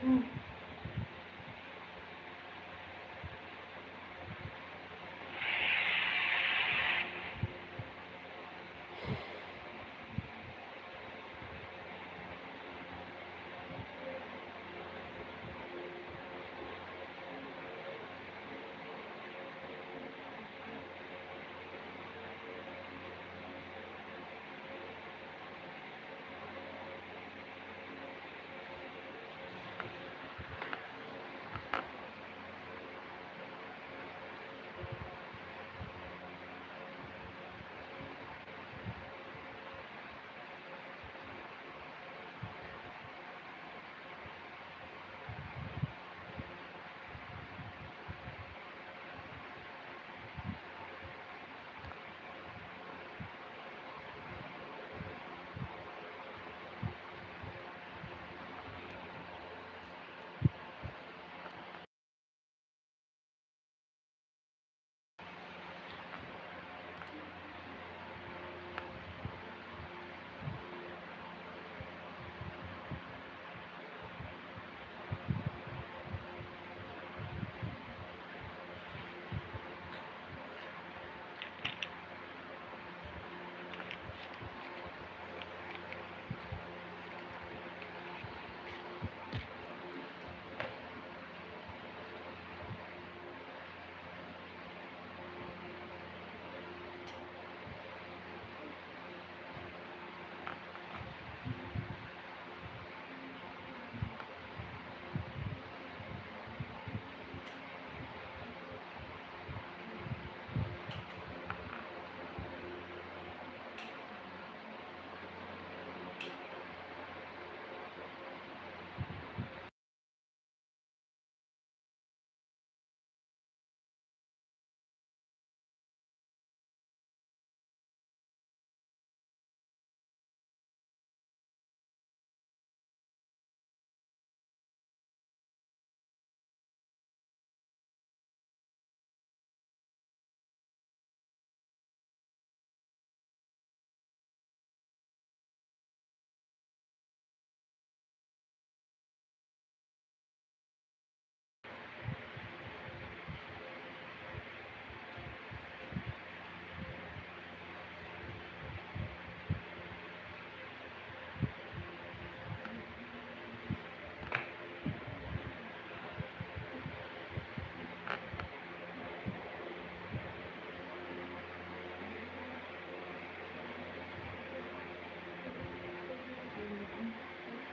हम्म।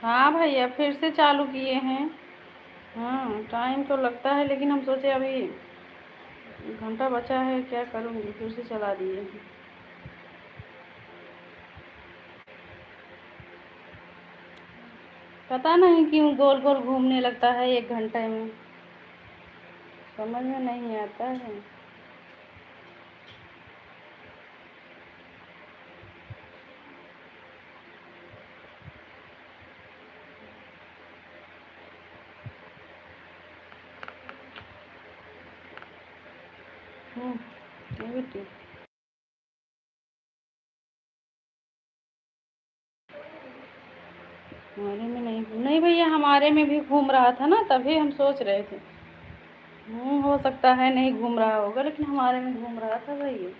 हाँ भैया, फिर से चालू किए हैं। हाँ, टाइम तो लगता है, लेकिन हम सोचे अभी घंटा बचा है, क्या करूँगी, फिर से चला दिए हैं। पता नहीं क्यों गोल गोल घूमने लगता है 1 घंटे में, समझ में नहीं आता है। ये भी ठीक। हमारे में नहीं, नहीं भैया, हमारे में भी घूम रहा था ना, तभी हम सोच रहे थे। हो सकता है नहीं घूम रहा होगा, लेकिन हमारे में घूम रहा था भैया।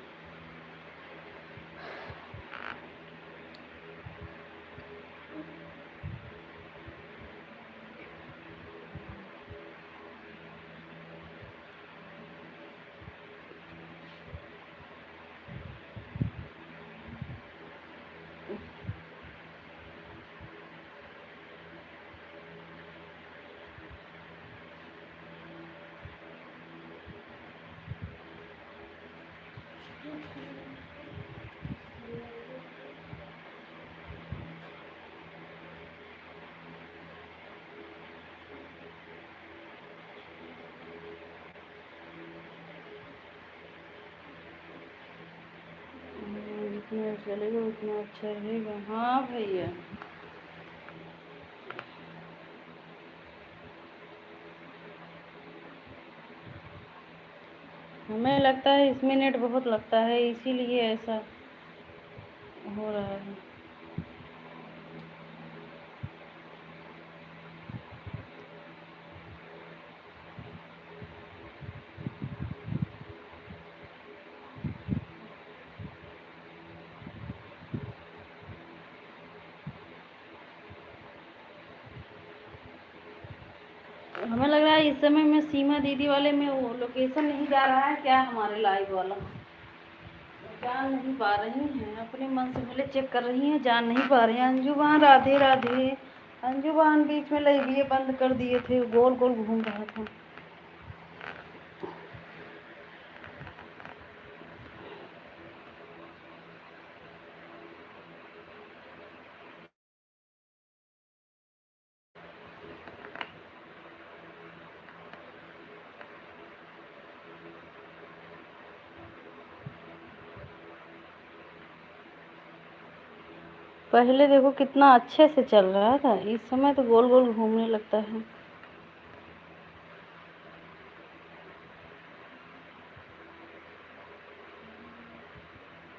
जितना चलेगा उतना अच्छा रहेगा। हाँ भैया। हमें लगता है इसमें नेट बहुत लगता है, इसीलिए ऐसा हो रहा है। हमें लग रहा है इस समय में सीमा दीदी वाले में वो लोकेशन नहीं जा रहा है क्या, हमारे लाइव वाला जान नहीं पा रही हैं, अपने मन से पहले चेक कर रही हैं, जान नहीं पा रही हैं। अंजू बहन राधे राधे। अंजू बहन बीच में लाइव बंद कर दिए थे, गोल गोल घूम रहा था। पहले देखो कितना अच्छे से चल रहा था, इस समय तो गोल गोल घूमने लगता है।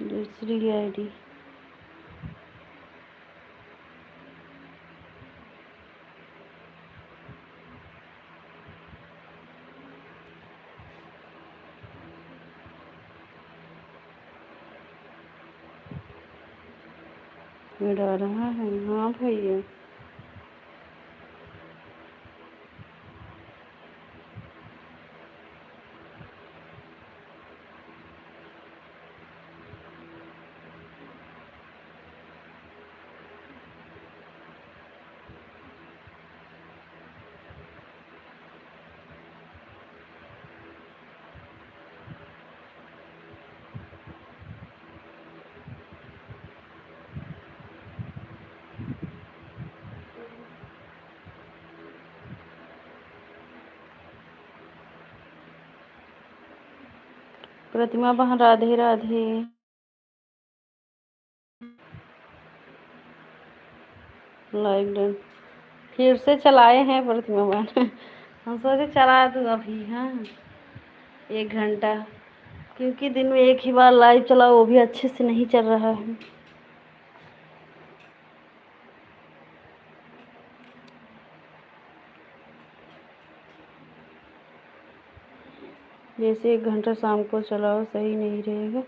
दूसरी आईडी में डाल रहा है। हाँ भैया प्रतिमा बहन राधे राधे। लाइव डन फिर से चलाए हैं प्रतिमा बहन। हम सोचे चला दूँ अभी। हाँ 1 घंटा, क्योंकि दिन में एक ही बार लाइव चला, वो भी अच्छे से नहीं चल रहा है। जैसे 1 घंटा शाम को चलाओ सही नहीं रहेगा।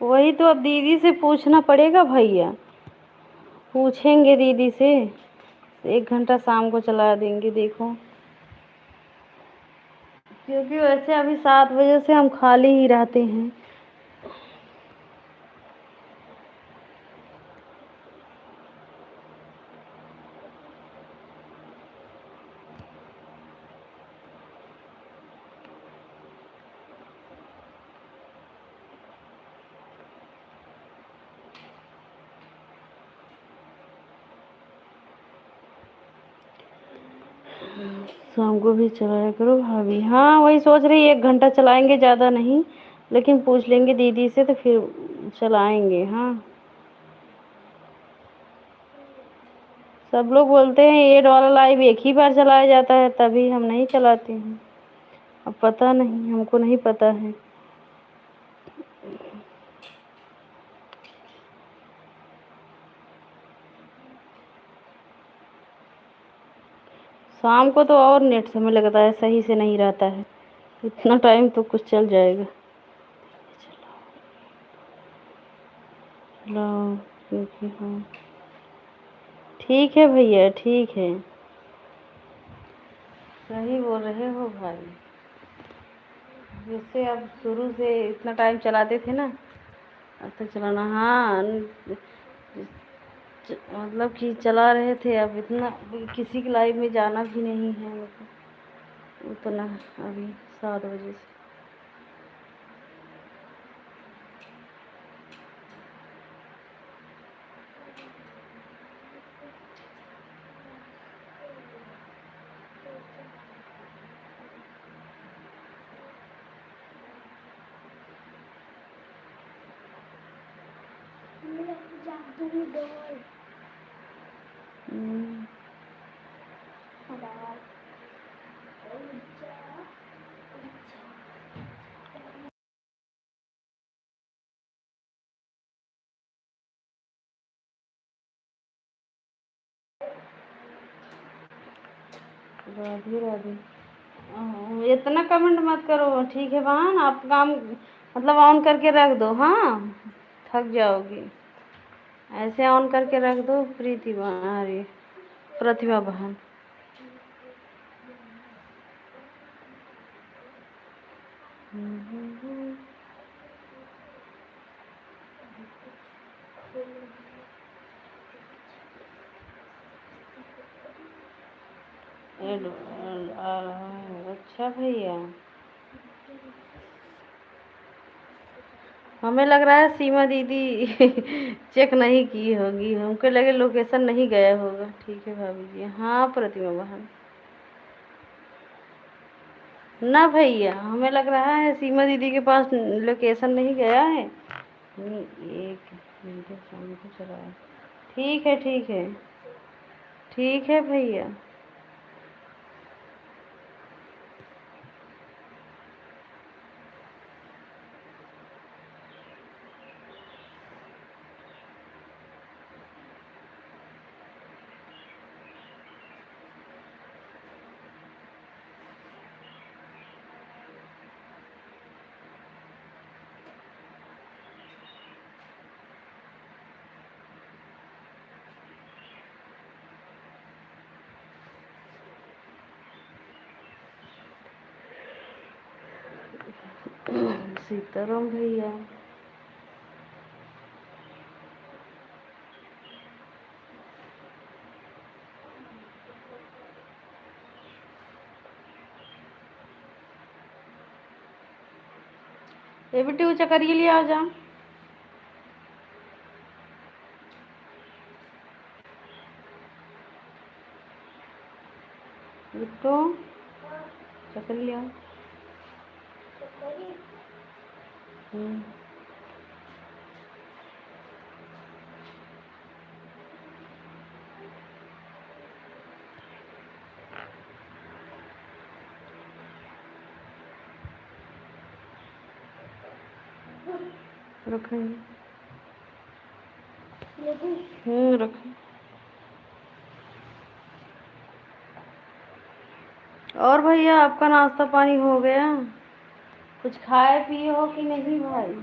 वही तो अब दीदी से पूछना पड़ेगा भैया, पूछेंगे दीदी से। 1 घंटा शाम को चला देंगे देखो, क्योंकि वैसे अभी 7 बजे से हम खाली ही रहते हैं। शाम को भी चलाया करो भाभी। हाँ वही सोच रही 1 घंटा चलाएंगे, ज़्यादा नहीं, लेकिन पूछ लेंगे दीदी से तो फिर चलाएंगे। हाँ सब लोग बोलते हैं ये वाला लाइव एक ही बार चलाया जाता है, तभी हम नहीं चलाते हैं। अब पता नहीं, हमको नहीं पता है। शाम को तो और नेट समय लगता है, सही से नहीं रहता है। इतना टाइम तो कुछ चल जाएगा। चलाओ क्योंकि हाँ ठीक है भैया, ठीक है, सही बोल रहे हो भाई। जैसे अब शुरू से इतना टाइम चलाते थे ना, अब तक चलाना। हाँ मतलब कि चला रहे थे, अब इतना किसी की लाइफ में जाना भी नहीं है मतलब उतना। अभी 7 बजे से राधे राधे। इतना कमेंट मत करो, ठीक है बहन। आप काम मतलब ऑन करके रख दो। हाँ थक जाओगी, ऐसे ऑन करके रख दो। प्रीति बहन, अरे प्रतिभा बहन, अच्छा भैया, हमें लग रहा है सीमा दीदी चेक नहीं की होगी, हमको लगे लोकेशन नहीं गया होगा। ठीक है भाभी जी। हाँ प्रतिमा बहन, ना भैया हमें लग रहा है सीमा दीदी के पास लोकेशन नहीं गया है। नहीं, एक घंटे शाम को चला है। ठीक है ठीक है ठीक है भैया। सीताराम भैया, ये बेटी ऊँचा करिए लिए आ जा। बिट्टू चक्कर लिया। रखेंगे। रखें। और भैया आपका नाश्ता पानी हो गया? कुछ खाए पिए हो कि नहीं भाई?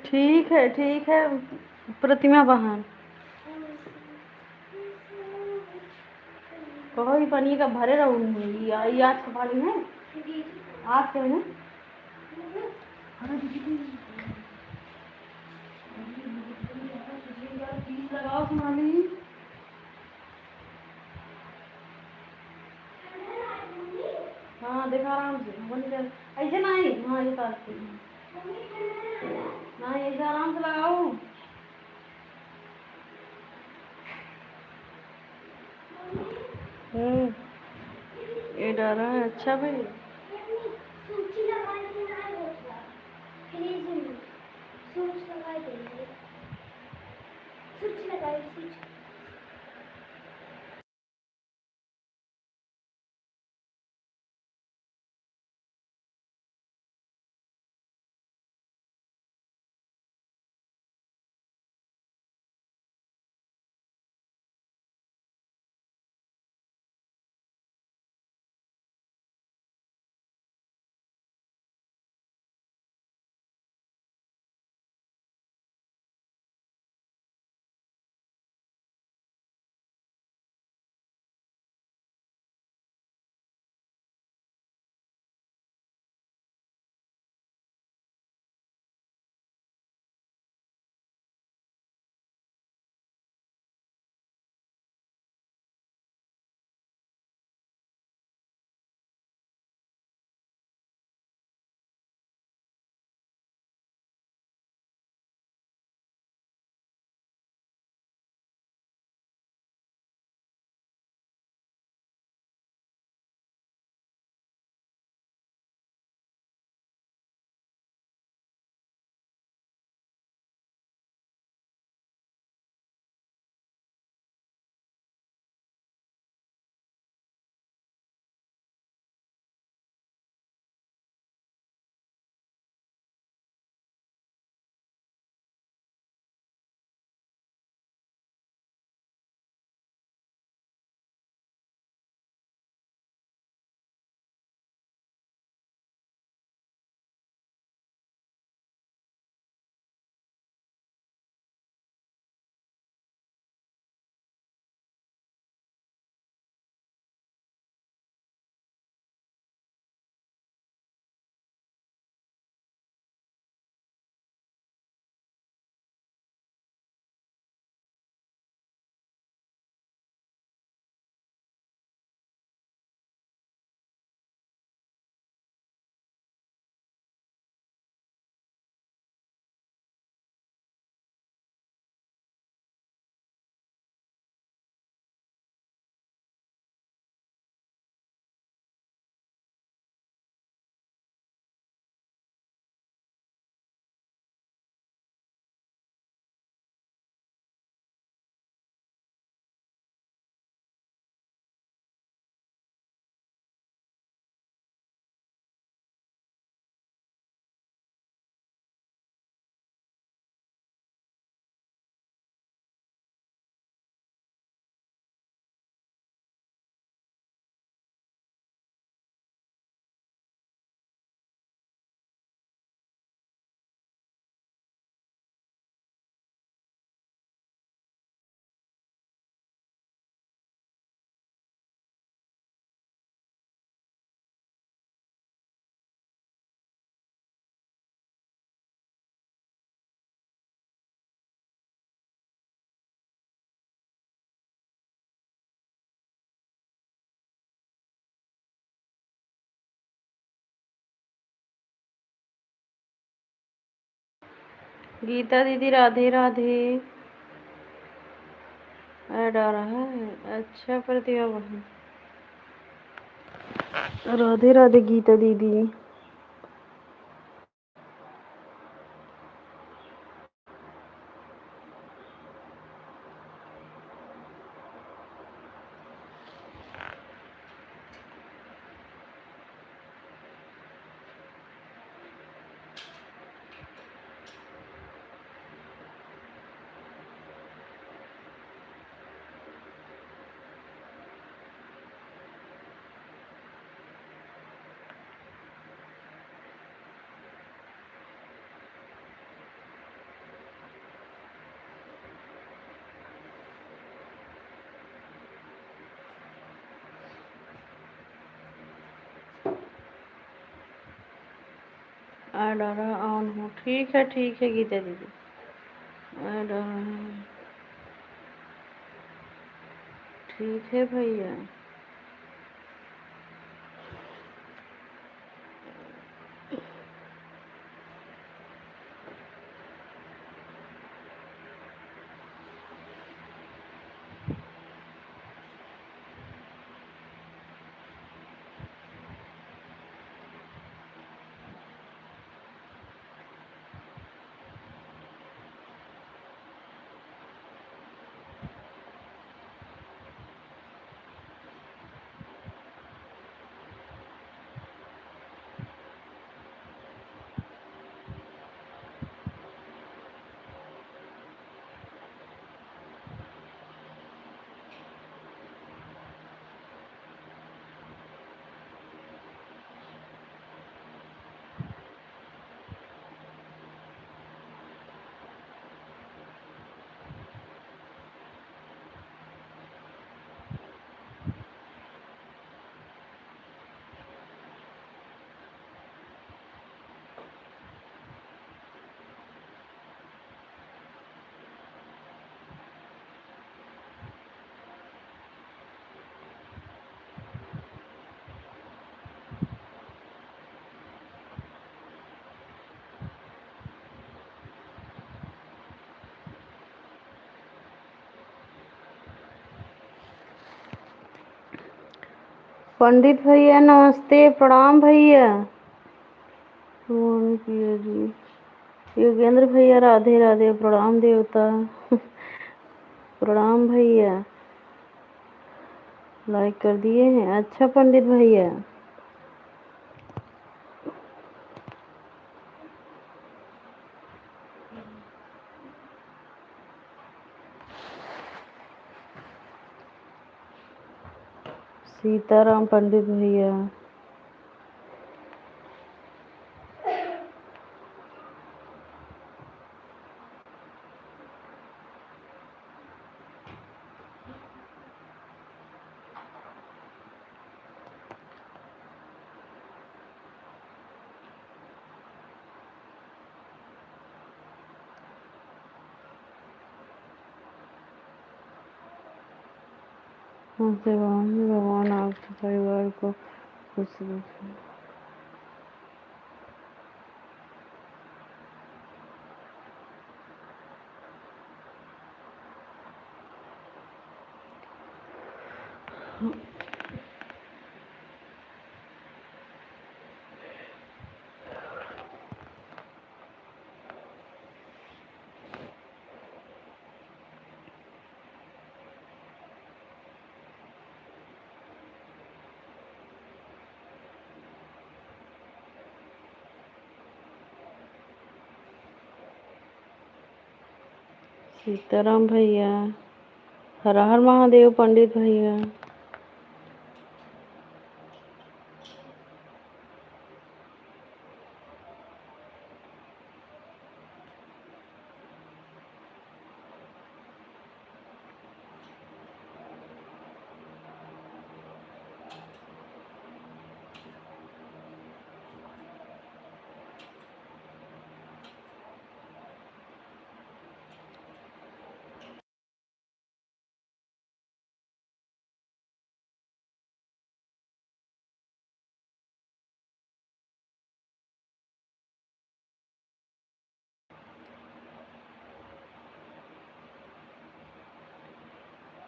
ठीक है। प्रतिमा बहन कहो ही पानी का भरे रहूंगी ये आज का पानी है आज के है। अरे दीदी प्लीज लगाओ सोनाली। हाँ देखा आराम से बंद कर ऐसे नहीं। हाँ ये तार नहीं ऐसे आराम से लगाओ। ये डरा है अच्छा भाई। गीता दीदी राधे राधे। ऐड आ रहा है अच्छा प्रतिभा बहन। राधे राधे गीता दीदी। ऐड आ रहा है, ऑन हो। ठीक है गीता दीदी, ऐड आ रहा है। ठीक है भैया। पंडित भैया नमस्ते, प्रणाम भैया। पिया जी, योगेंद्र भैया राधे राधे, प्रणाम देवता। प्रणाम भैया, लाइक कर दिए हैं। अच्छा पंडित भैया, सीताराम पंडित भैया। भगवान आपके परिवार को खुश रखे। सीताराम भैया, हर हर महादेव पंडित भैया।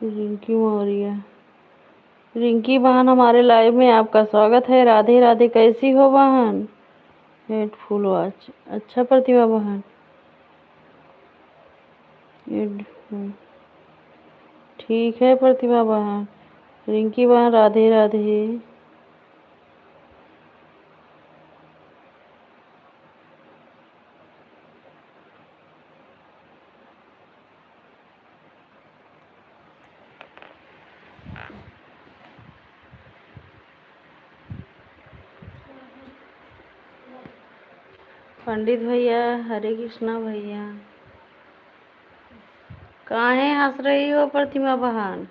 रिंकी मौर्य, रिंकी बहन हमारे लाइव में आपका स्वागत है। राधे राधे, कैसी हो बहन? हेड फुल वॉच, अच्छा प्रतिभा बहन। ठीक है प्रतिभा बहन। रिंकी बहन राधे राधे। पंडित भैया, हरे कृष्णा भैया। काहे हंस रही हो प्रतिमा बहन?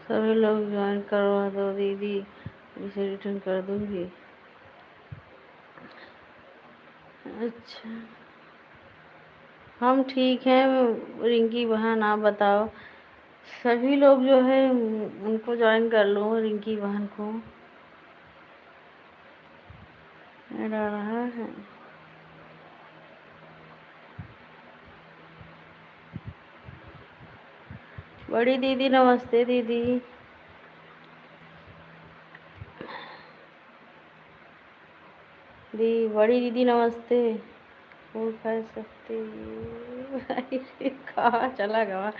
सभी लोग ज्वाइन करवा दो दीदी, इसे रिटर्न कर दूंगी। अच्छा, हम ठीक हैं। रिंकी बहन आप बताओ, सभी लोग जो है उनको ज्वाइन कर लो, रिंकी बहन को ऐड आ रहा है। बड़ी दीदी नमस्ते दीदी। बड़ी दीदी नमस्ते। फूल खा सकते कहाँ चला गया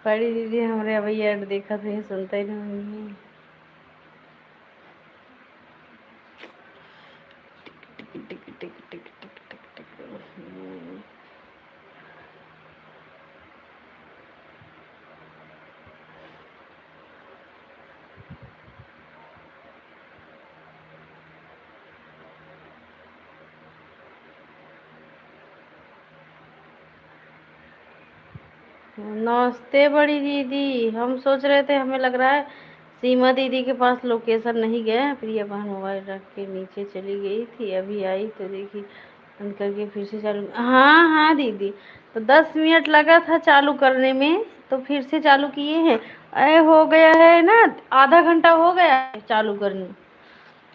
बड़ी दीदी? हमारे भैया ऐड देखा थे, सुनता ही नहीं। टिक टिक टिक टिक टिक टिक टिक। नमस्ते बड़ी दीदी। हम सोच रहे थे, हमें लग रहा है सीमा दीदी के पास लोकेशन नहीं गया। प्रिया बहन मोबाइल रख के नीचे चली गई थी, अभी आई तो देखी बंद करके फिर से चालू। हाँ हाँ दीदी, तो 10 मिनट लगा था चालू करने में, तो फिर से चालू किए हैं। अरे हो गया है ना, आधा घंटा हो गया है चालू करने,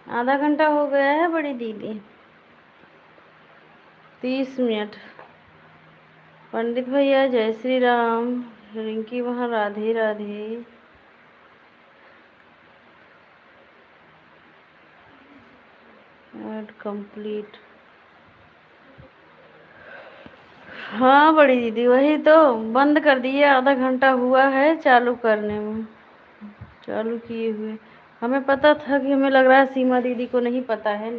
आधा घंटा हो गया है बड़ी दीदी। 30 मिनट। पंडित भैया जय श्री राम। रिंकी वहाँ राधे राधे। Add complete. हाँ बड़ी दीदी, वही तो बंद कर दिए, आधा घंटा हुआ है चालू करने में, चालू किए हुए। हमें पता था कि, हमें लग रहा है सीमा दीदी को नहीं पता है।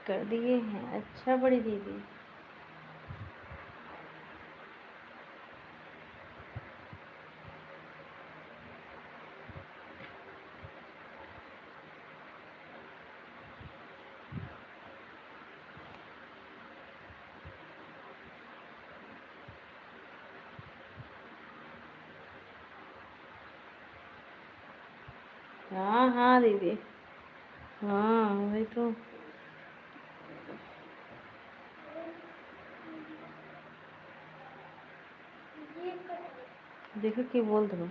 कर दिए हैं। अच्छा बड़ी दीदी, हाँ हाँ दीदी, हाँ वही तो। देखो कि बोल दो।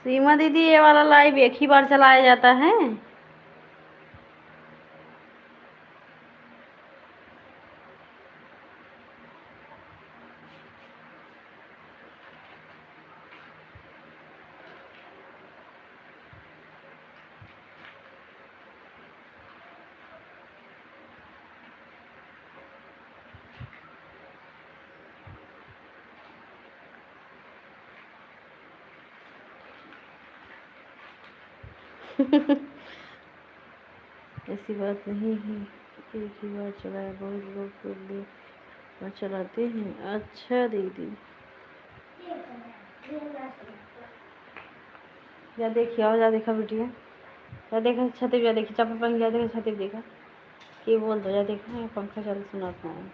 सीमा दीदी, ये वाला लाइव एक ही बार चलाया जाता है? ऐसी बात नहीं है, एक ही बार चलाया, बहुत लोग तो दो बार चलाते हैं। अच्छा दीदी, या देखिए और या देखा बिटिया, या देखा छाते पे, या देखी चप्पल पहन के, या देखा छाते पे देखा कि बोल दो, या देखा पंखा चल सुनाता है।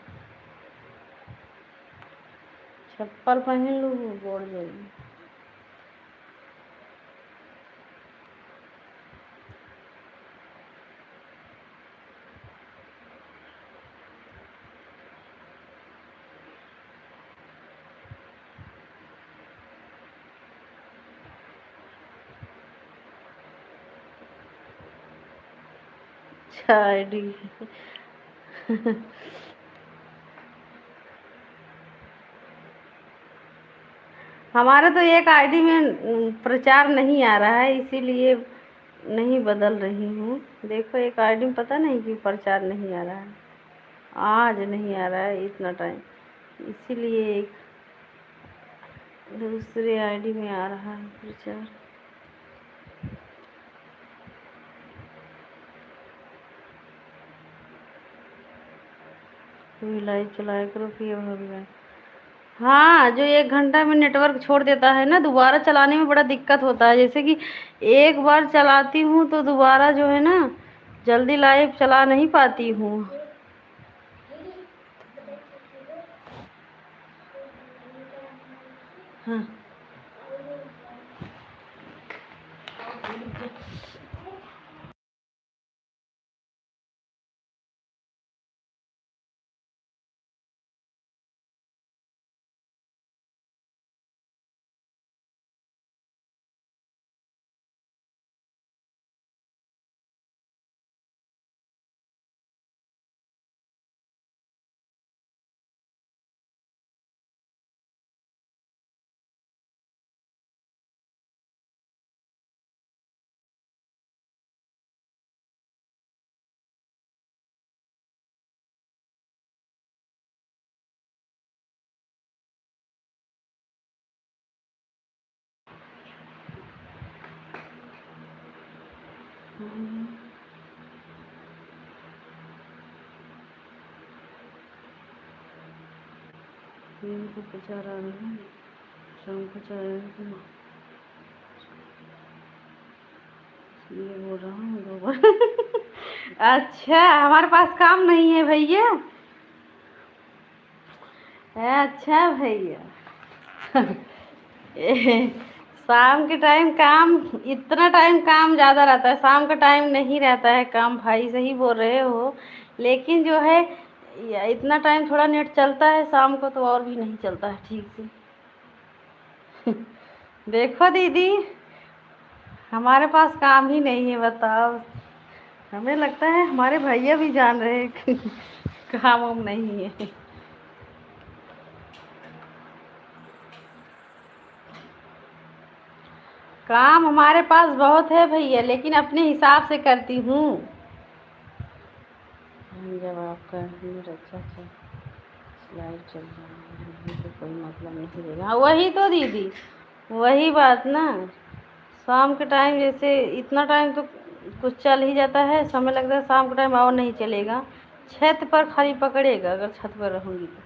चप्पल पहन लूँ बोल जाएगी। अच्छा आईडी हमारे तो एक आईडी में प्रचार नहीं आ रहा है, इसीलिए नहीं बदल रही हूँ। देखो एक आईडी में पता नहीं क्यों प्रचार नहीं आ रहा है, आज नहीं आ रहा है इतना टाइम, इसीलिए एक दूसरे आईडी में आ रहा है प्रचार। कोई लाइव चलाया करो फिर हो गया। हाँ, जो 1 घंटा में नेटवर्क छोड़ देता है ना, दोबारा चलाने में बड़ा दिक्कत होता है। जैसे कि एक बार चलाती हूँ तो दोबारा जो है ना जल्दी लाइव चला नहीं पाती हूँ। हाँ। को बचा रहा है, शाम को चाय ये बोल रहा हूँ 2 बार। अच्छा, हमारे पास काम नहीं है भैया। अच्छा भैया। शाम के टाइम काम, इतना टाइम काम ज़्यादा रहता है, शाम का टाइम नहीं रहता है काम। भाई सही बोल रहे हो, लेकिन जो है इतना टाइम थोड़ा नेट चलता है, शाम को तो और भी नहीं चलता है ठीक से। देखो दीदी, हमारे पास काम ही नहीं है, बताओ। हमें लगता है हमारे भैया भी जान रहे हैं कि काम वाम नहीं है। काम हमारे पास बहुत है भैया, लेकिन अपने हिसाब से करती हूँ। जब आपका नेट अच्छा लाइट चल रहा है तो कोई मतलब नहीं रहेगा। हाँ वही तो दीदी, वही बात ना। शाम के टाइम जैसे इतना टाइम तो कुछ चल ही जाता है, समय लगता है। शाम के टाइम और नहीं चलेगा, छत पर खाली पकड़ेगा अगर छत पर रहूँगी तो।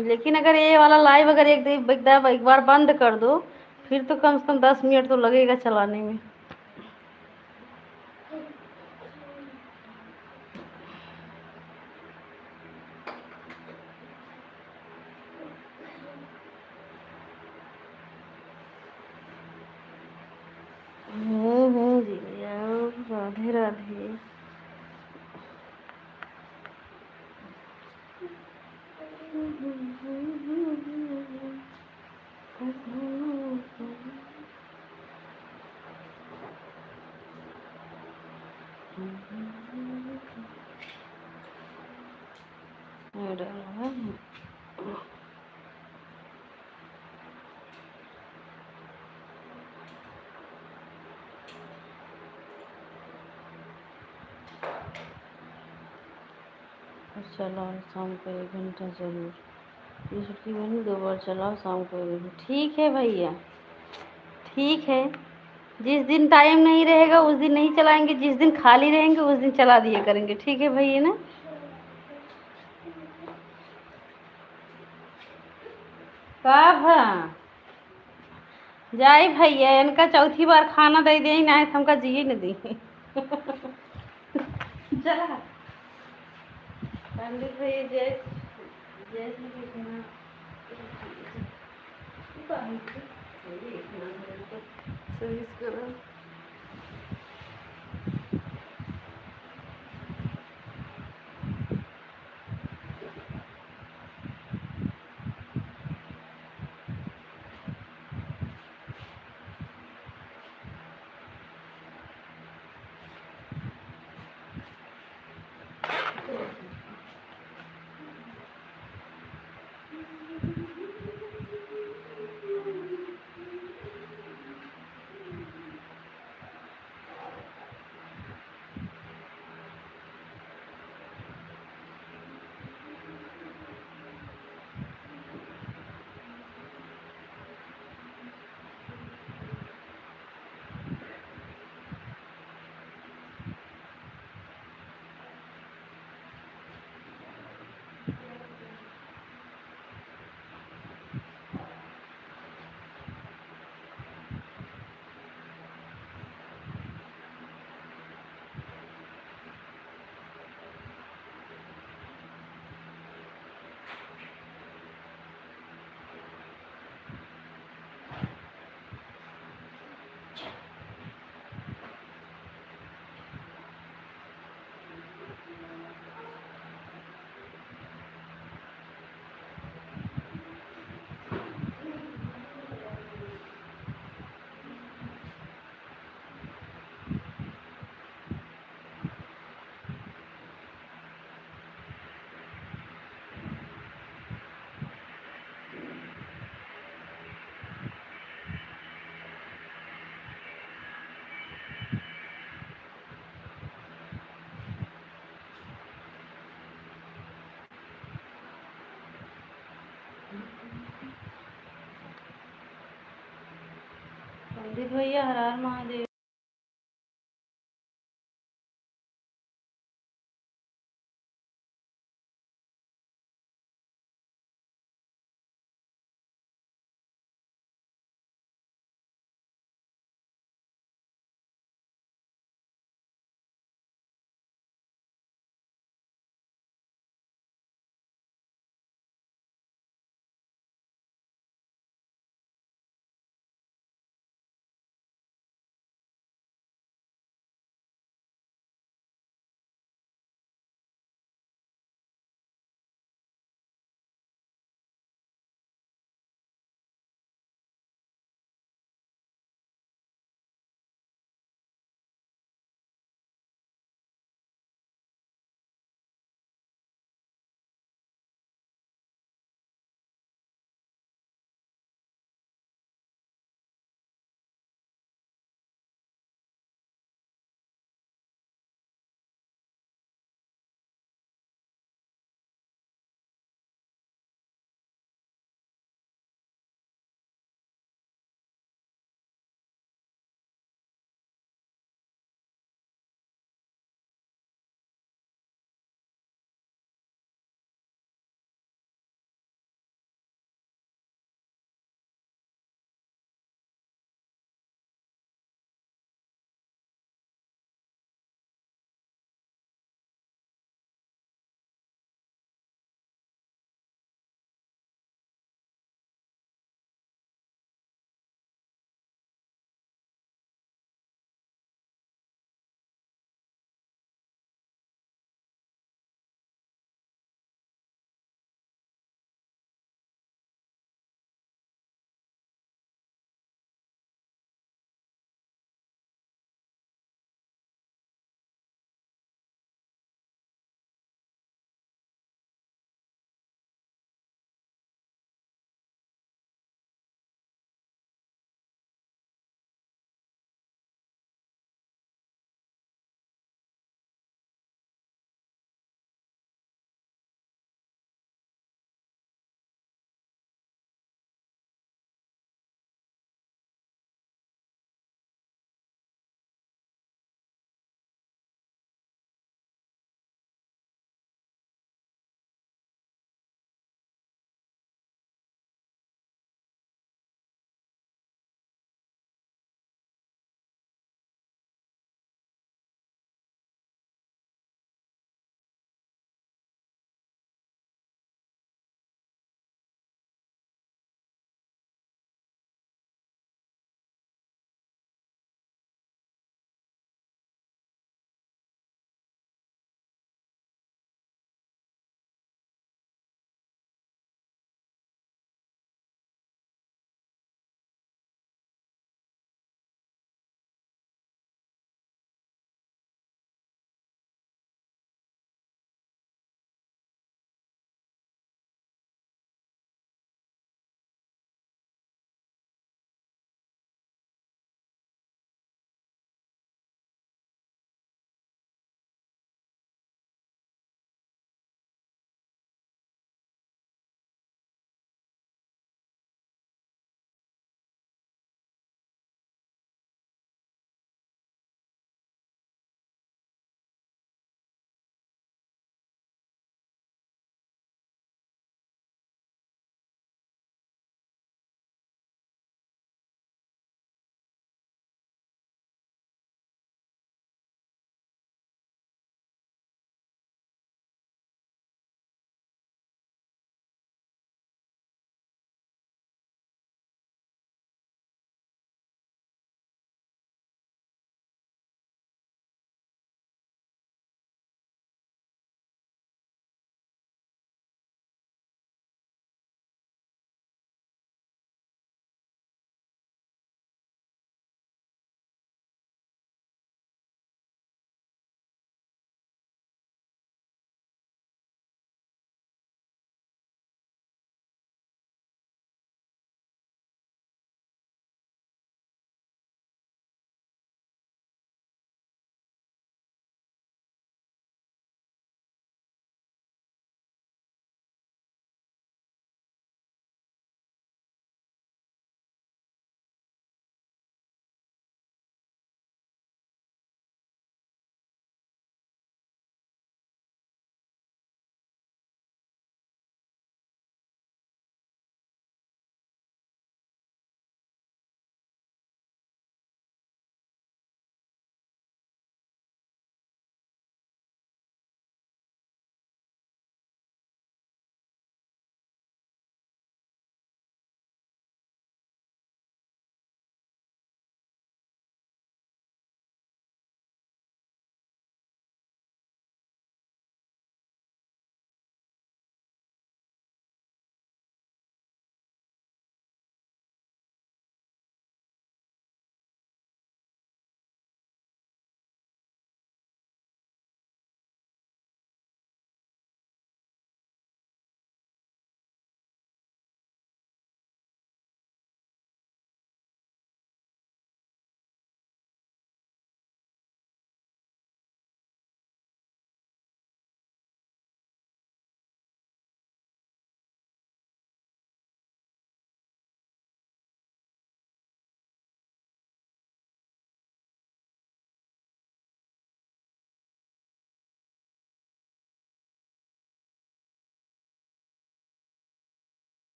लेकिन अगर ये वाला लाइव अगर एक बार बंद कर दो, फिर तो कम से कम 10 मिनट तो लगेगा चलाने में। जी भैया, राधे राधे। चलाओ शाम को 1 घंटा जरूर। ये छुट्टी बनी 2 बार चलाओ शाम को 1 घंटा। ठीक है भैया, ठीक है। जिस दिन टाइम नहीं रहेगा उस दिन नहीं चलाएंगे, जिस दिन खाली रहेंगे उस दिन चला दिया करेंगे। ठीक है भैया ना। कब जाई भैया, इनका चौथी बार खाना दे दे ना है, हमका जिए न दी। चला पंडित भैया जय जय श्री कृष्ण। सर्विस करो। संदीप भैया हर हर महादेव।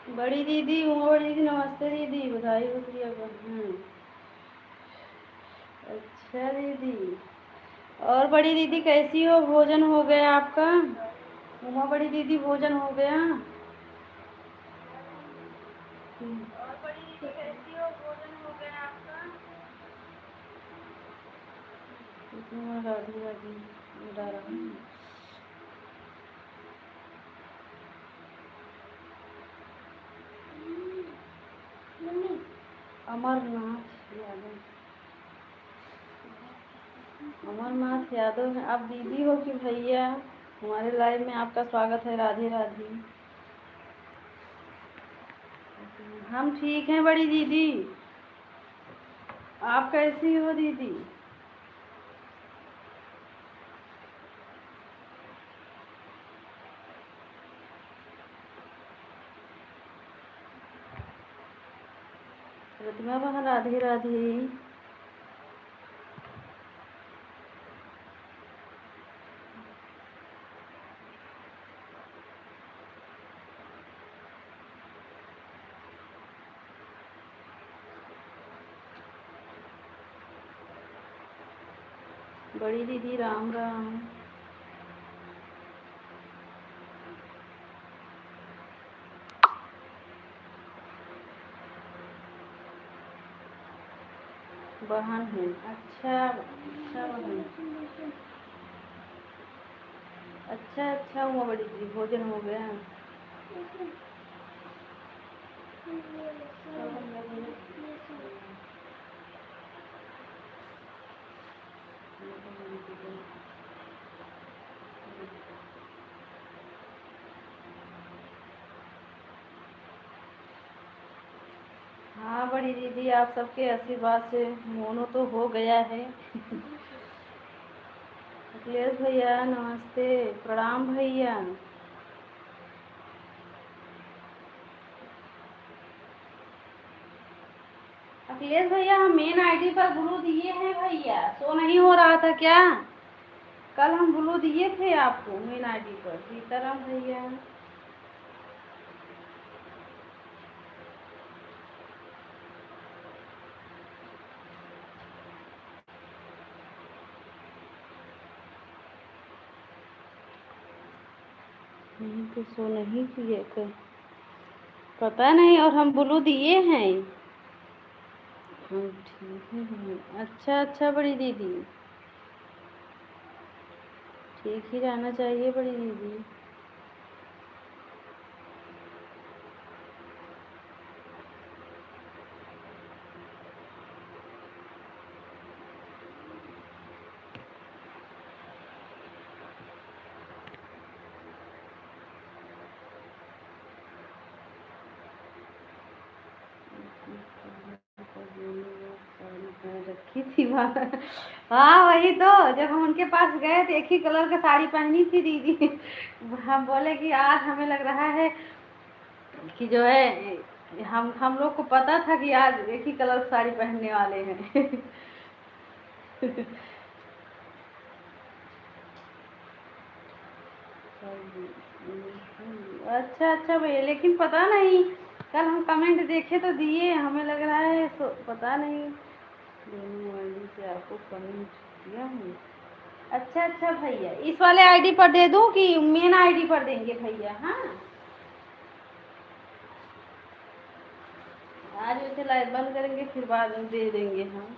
बड़ी दीदी हूँ, बड़ी दीदी नमस्ते दीदी, बधाई हो प्रिया को। अच्छा दीदी। और बड़ी दीदी कैसी हो, भोजन हो गया आपका? उमा बड़ी दीदी भोजन हो गया? और बड़ी दीदी कैसी हो, भोजन हो गया आपका? राधे राधे बता रहा हूँ। अमरनाथ यादव, अमरनाथ यादव है। आप दीदी हो कि भैया? हमारे लाइव में आपका स्वागत है। राधे राधे। हम ठीक हैं बड़ी दीदी, आप कैसी हो दीदी? प्रतिमा बहन राधे राधे। बड़ी दीदी राम राम। बहन है। अच्छा अच्छा बहन। अच्छा अच्छा हुआ बड़ी दीदी, भोजन हो गया? हाँ बड़ी दीदी, आप सबके आशीर्वाद से मोनो तो हो गया है। अखिलेश भैया नमस्ते, प्रणाम भैया। अखिलेश भैया हम मेन आईडी पर ब्लू दिए हैं भैया, शो नहीं हो रहा था क्या? कल हम ब्लू दिए थे आपको मेन आईडी पर। सीताराम भैया। नहीं तो शो नहीं किए थे, पता नहीं, और हम ब्लू दिए हैं। ठीक है। अच्छा अच्छा बड़ी दीदी, ठीक ही रहना चाहिए बड़ी दीदी। रखी थी वहाँ। हाँ वही तो, जब हम उनके पास गए तो एक ही कलर का साड़ी पहनी थी दीदी। हम बोले कि आज हमें लग रहा है कि जो है, हम लोग को पता था कि आज एक ही कलर की साड़ी पहनने वाले हैं। अच्छा अच्छा भैया, लेकिन पता नहीं, कल हम कमेंट देखे तो दिए, हमें लग रहा है तो पता नहीं दोनों आईडी से आपको कमेंट किया हूँ। अच्छा अच्छा भैया, इस वाले आईडी पर दे दूँ कि मेन आईडी पर देंगे भैया? हाँ आज वैसे लाइव बंद करेंगे, फिर बाद में दे देंगे हम।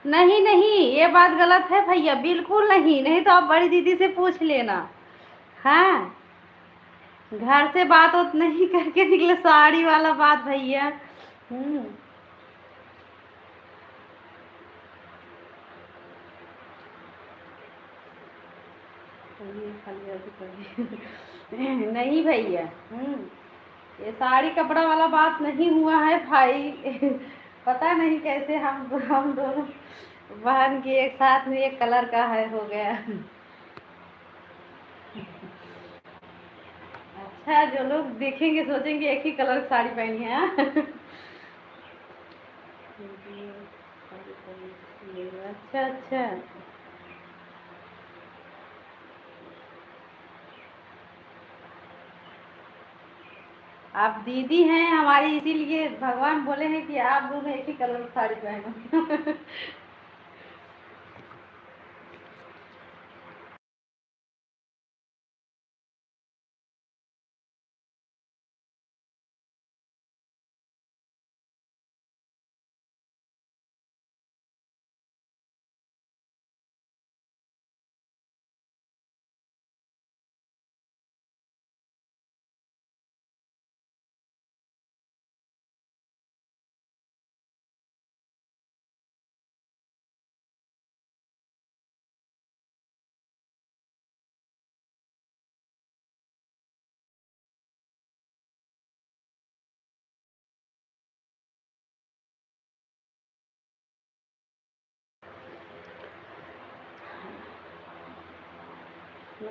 नहीं नहीं, ये बात गलत है भैया, बिल्कुल नहीं, नहीं तो आप बड़ी दीदी से पूछ लेना। हाँ, घर से बात उत नहीं करके निकले, साड़ी वाला बात भैया। हम्म। ये खाली ऐसे कर नहीं भैया। ये साड़ी कपड़ा वाला बात नहीं हुआ है भाई। पता नहीं कैसे हम दोनों बहन की एक साथ में एक कलर का है हो गया। अच्छा, जो लोग देखेंगे सोचेंगे एक ही कलर की साड़ी पहनी है। हाँ? अच्छा अच्छा। आप दीदी हैं हमारी, इसीलिए भगवान बोले हैं कि आप दोनों एक ही कलर की साड़ी पहनो।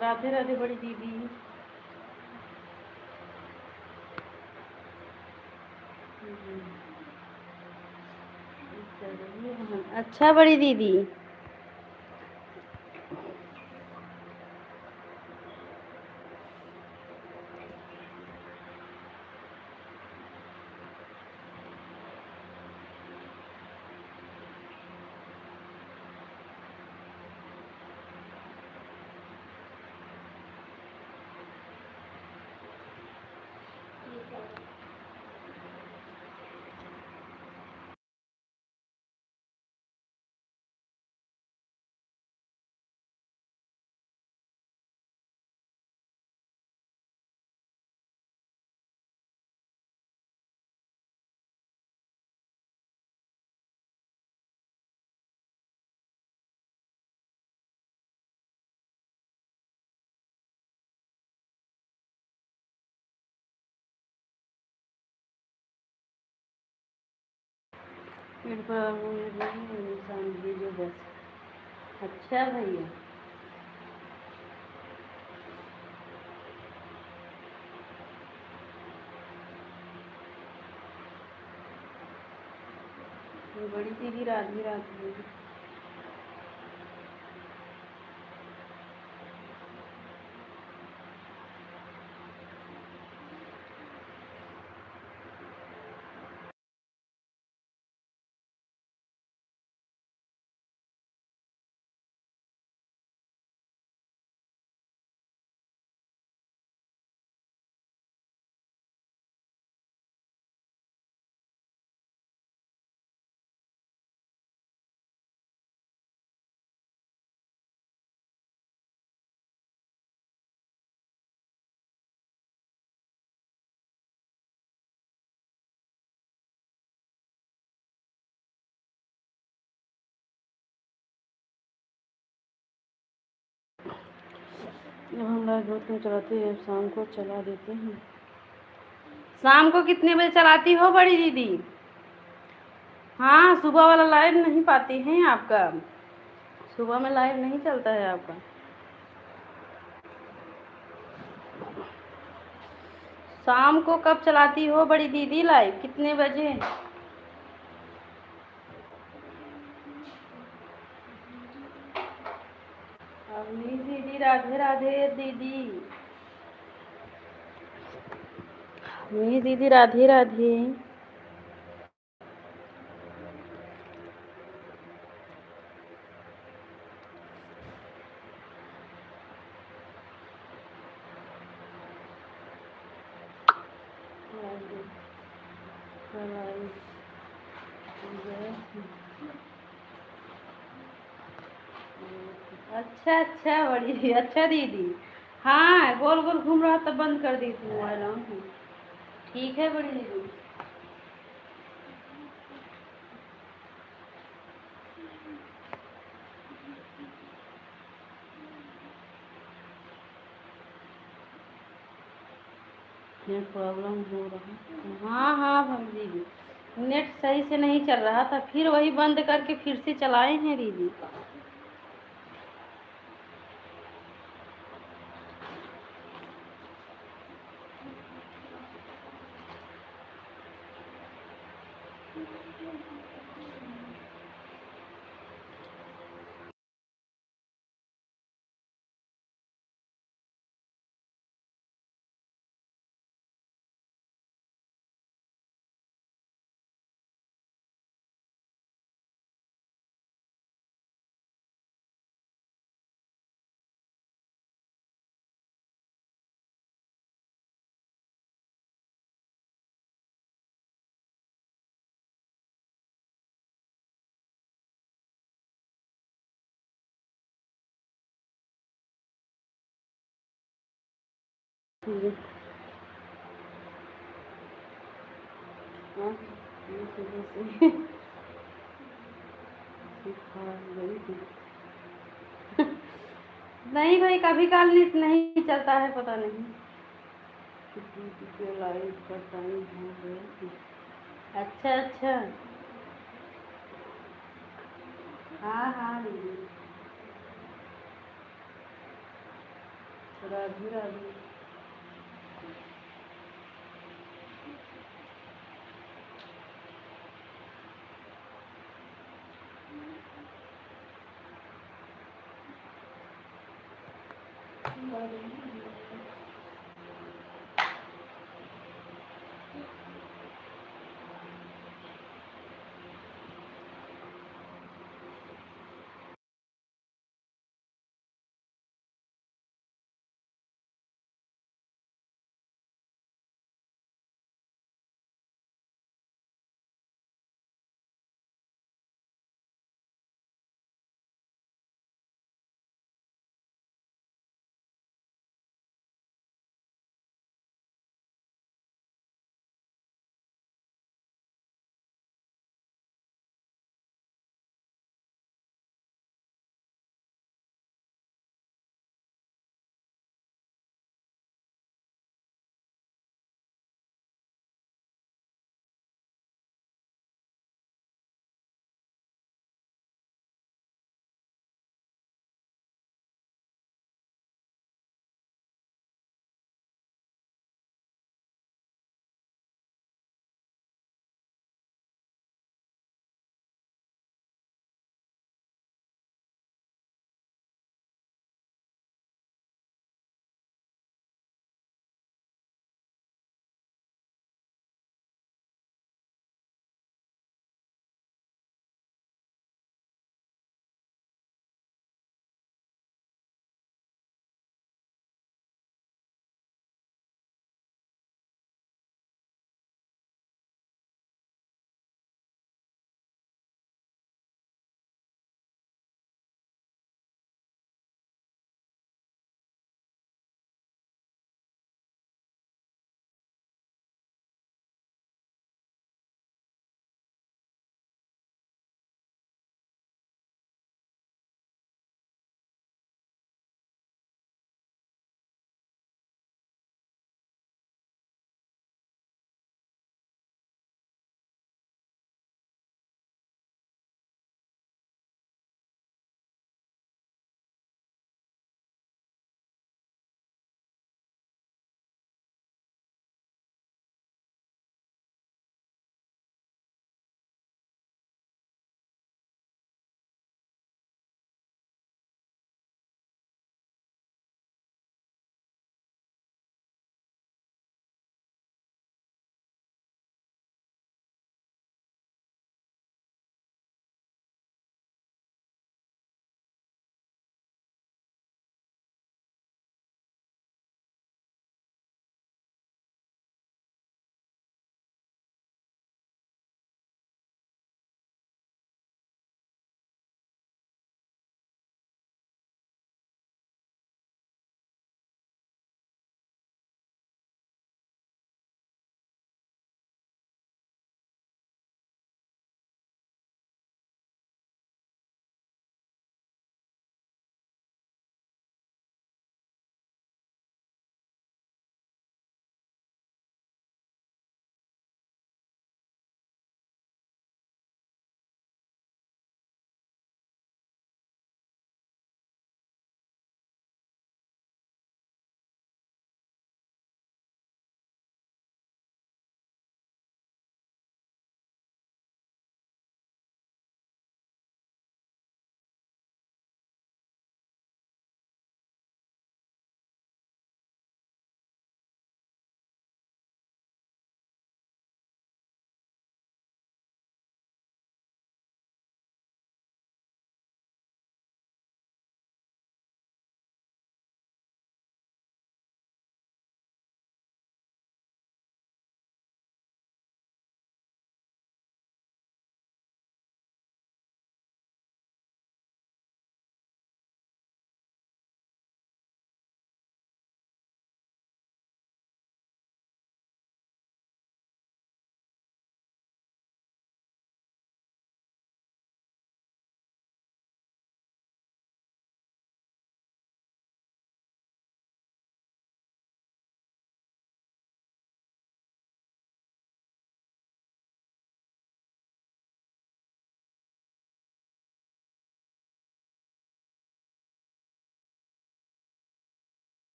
राधे राधे बड़ी दीदी। अच्छा बड़ी दीदी। पेड़ पर इंसान जो बस। अच्छा भैया। ये बड़ी दीदी राधे राधे। जब हम लाइट बहुत कम चलाते हैं, शाम को चला देते हैं। शाम को कितने बजे चलाती हो बड़ी दीदी? हाँ, सुबह वाला लाइव नहीं पाते हैं आपका। सुबह में लाइव नहीं चलता है आपका। शाम को कब चलाती हो बड़ी दीदी लाइव, कितने बजे? अवनी दीदी राधे राधे दीदी। अवनी दीदी राधे राधे। अच्छा अच्छा बड़ी अच्छा दीदी। हाँ, गोल गोल घूम रहा तब बंद कर दी थी मोबाइल। ठीक है बड़ी दीदी। नेट प्रॉब्लम हो रहा। हाँ हाँ भाभी दीदी, नेट सही से नहीं चल रहा था, फिर वही बंद करके फिर से चलाए हैं दीदी। ये हाँ, ये सुबह से सिखा गई थी। नहीं भाई, कभी काल नेट नहीं चलता है, पता नहीं कितनी क्यों लाइव का टाइम हो गया। अच्छा अच्छा। हाँ हाँ दीदी। राधे राधे।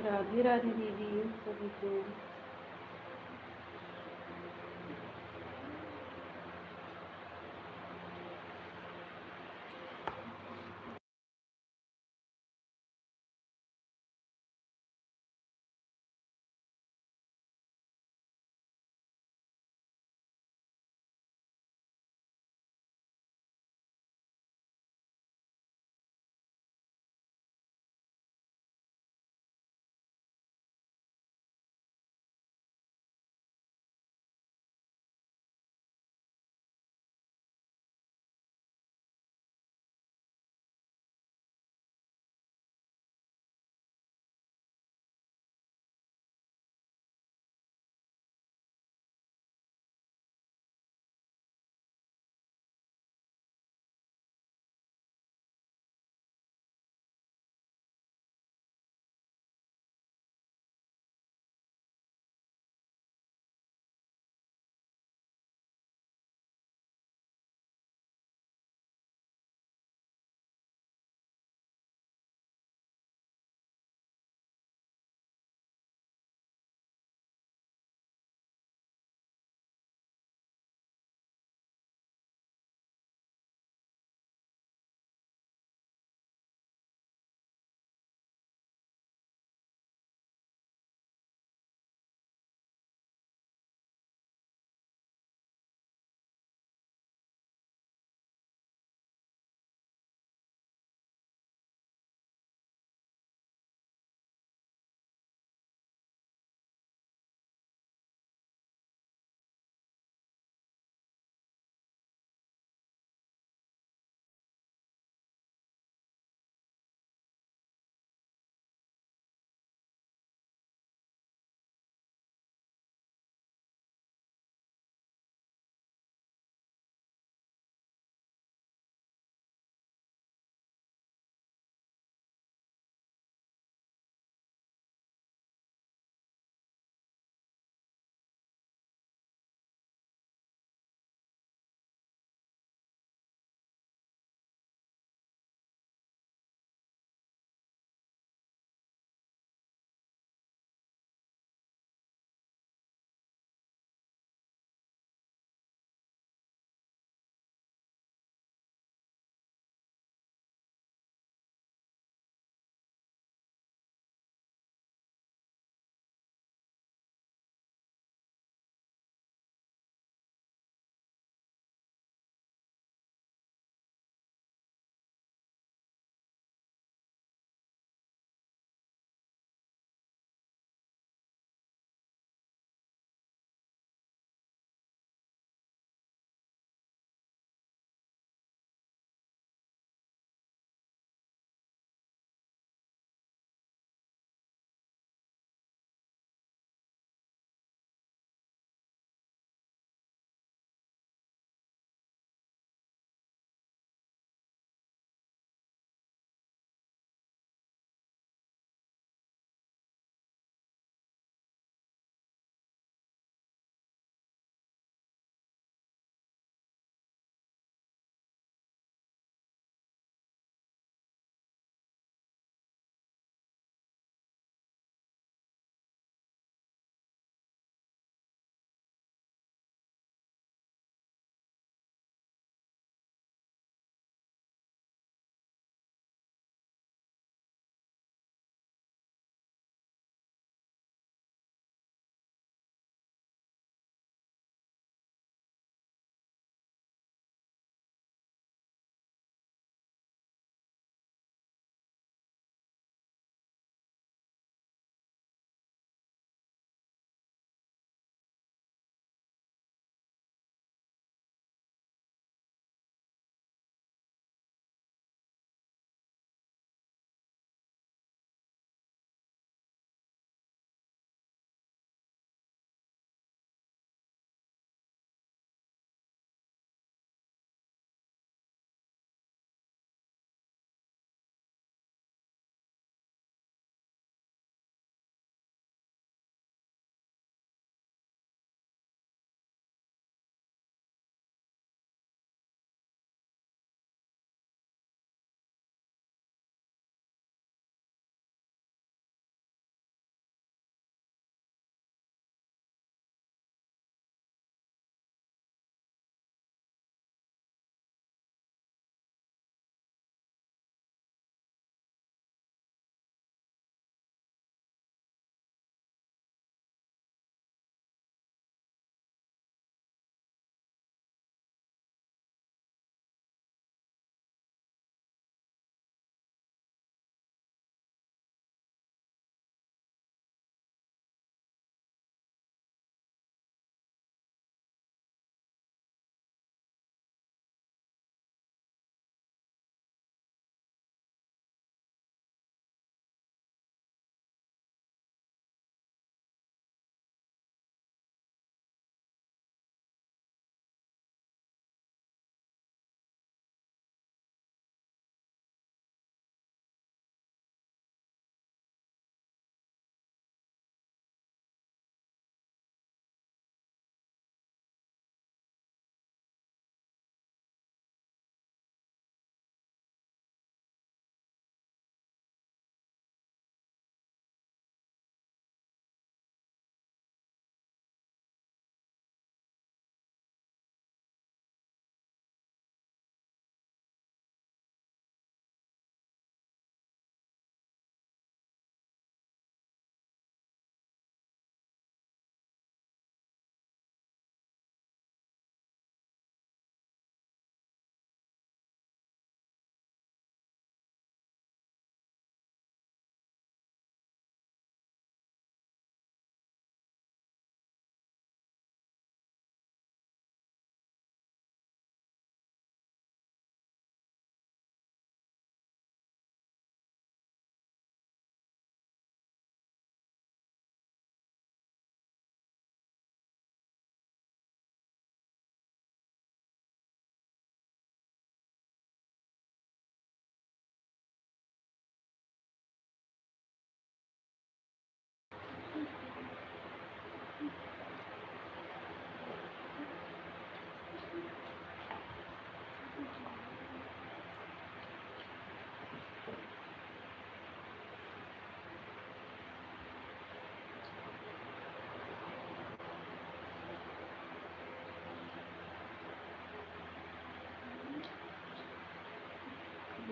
राधे राधे दीदी सभी को।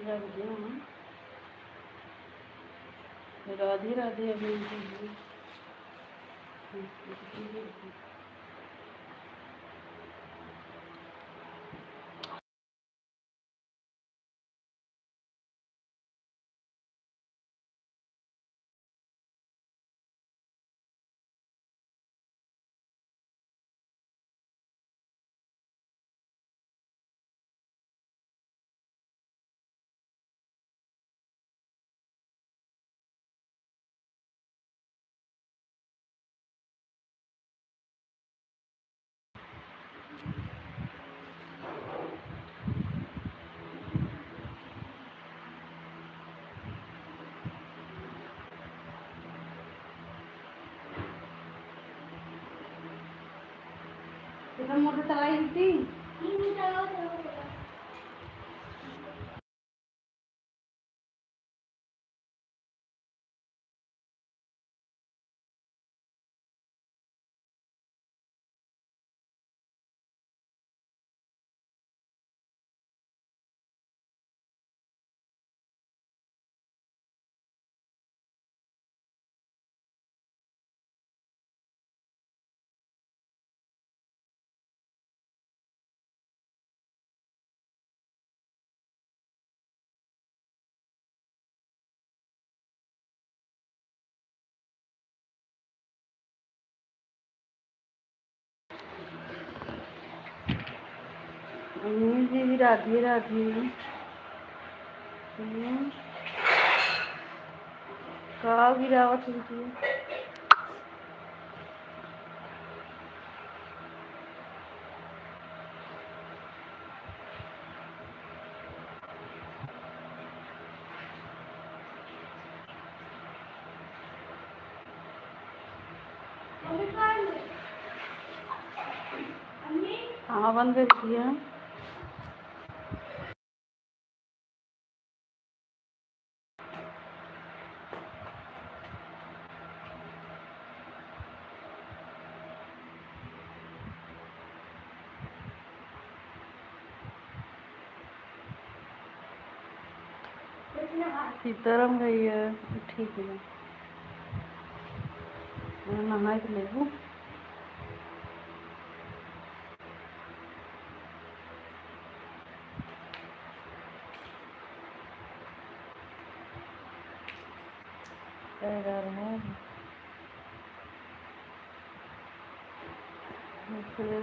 लग गया। राधे राधे अभी जी। कितना मोटर चलाई थी? जी राधे राधे। का गिरावट होती है? हाँ बंद कर दिया। सीताराम गई है, ठीक है। नहा के ले लूँ।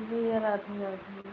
है राधे राधे।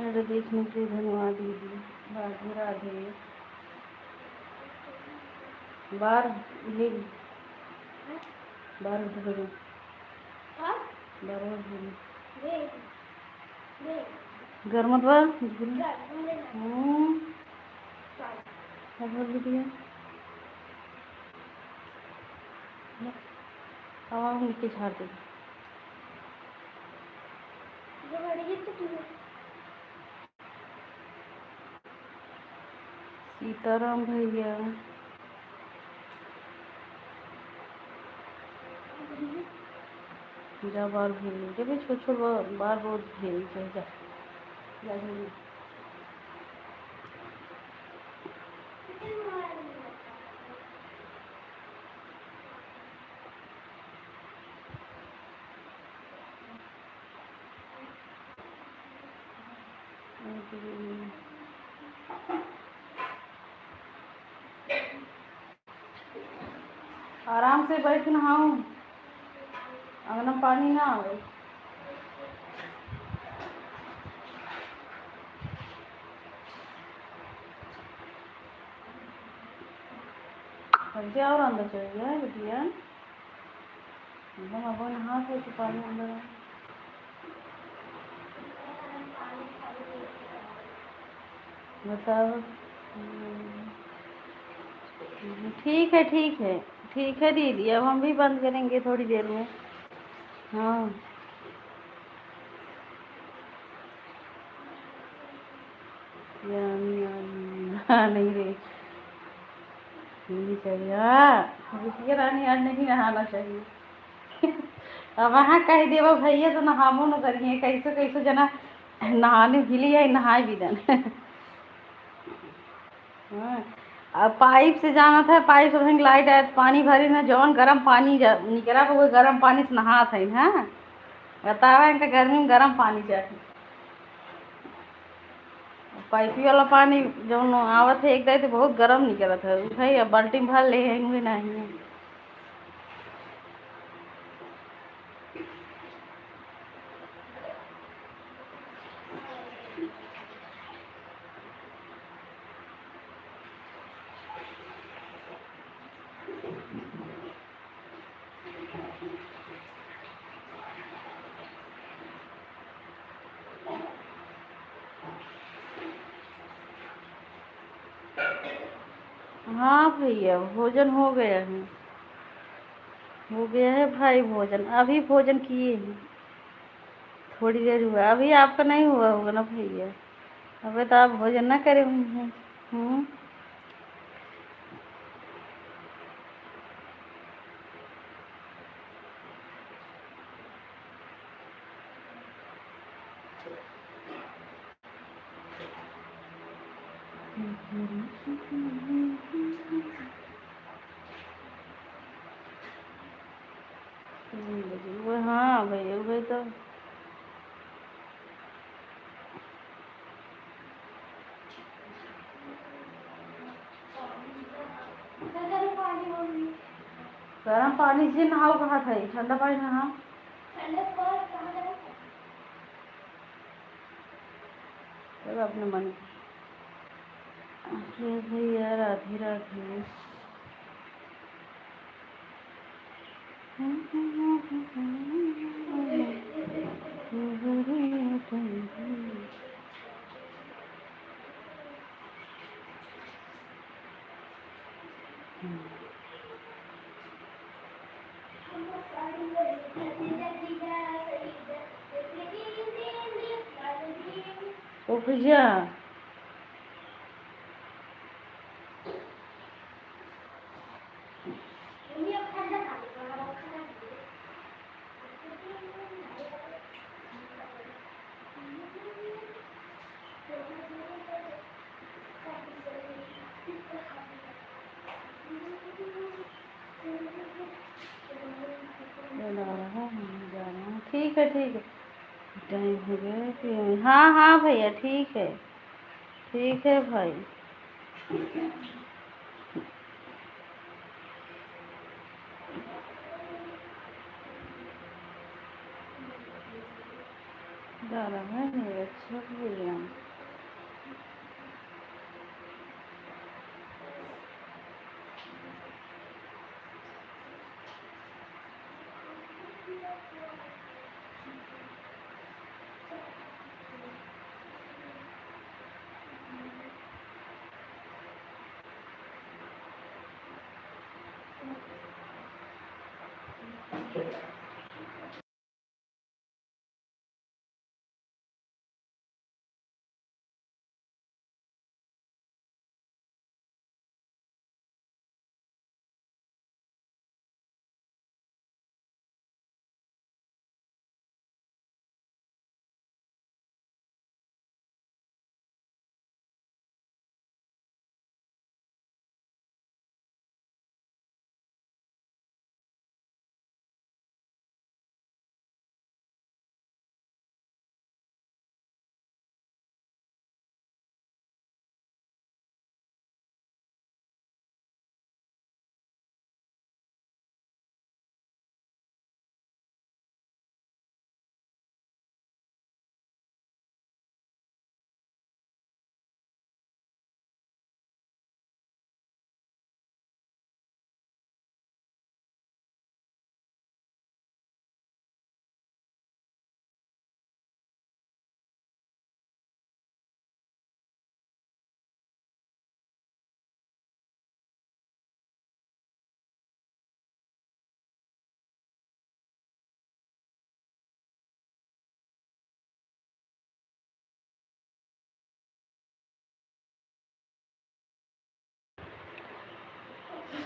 मेरे देखने के लिए धन्यवाद दीदी। राधे राधे। बाहर ले बाहर उठ गए बाहर घर मत बाहर क्या बोल दिया। हवा में मिट्टी झाड़ दे। सीताराम भैया जा बाहर भेज जब छोट छोट बार रोज भेज जा आराम से बैठ के नहाऊं। अंगना पानी ना आवे। क्या और अंदर चल गया है बिटिया। एकदम अब नहा के तो पानी अंदर है। बताओ। ठीक है ठीक है ठीक है दीदी। अब हम भी बंद करेंगे थोड़ी देर में। हाँ नहीं रे नहीं चाहिए। बिटिया रानी आज नहीं नहाना चाहिए। अब वहाँ कह देव भैया तो नहामो न करिए कैसे कैसे जना नहाने गिली है नहाए भी दन। हाँ अब पाइप से जाना था। पाइप से लाइट आया पानी भरी ना जौन गर्म पानी निकला तो वो गर्म पानी से नहा था। हाँ बतावा इनका गर्मी में गर्म पानी चाहिए। पाइपी वाला पानी जौन आवत है एक दाई तो बहुत गर्म निकलत है भाई। अब बाल्टी में भर ले है नहीं। हाँ भैया भोजन हो गया है। हो गया है भाई भोजन। अभी भोजन किए हैं। थोड़ी देर हुआ। अभी आपका नहीं हुआ होगा ना भैया। अबे तो आप भोजन ना करे हुए हैं। हम्म वो हाँ भैया वो तो गर्म पानी से नहाओ कहा था ठंडा पानी नहाओ। चलो अपने मन भैया राधे राधे। ओ भैया ठीक है ठीक है। टाइम हो गया कि हाँ हाँ भैया ठीक है भाई। ज़्यादा है नहीं, अच्छा भी है।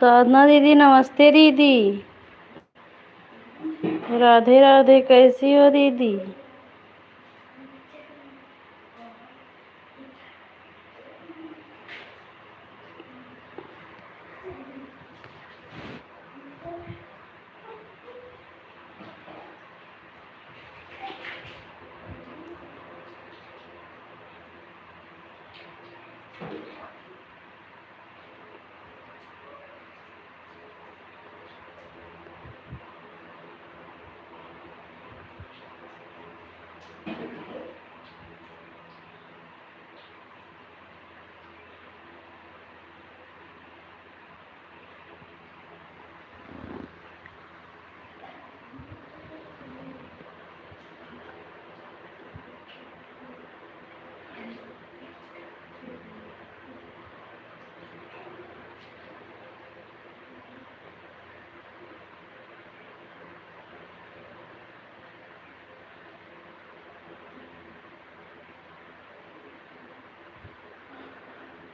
साधना दीदी नमस्ते दीदी। राधे राधे, कैसी हो दीदी?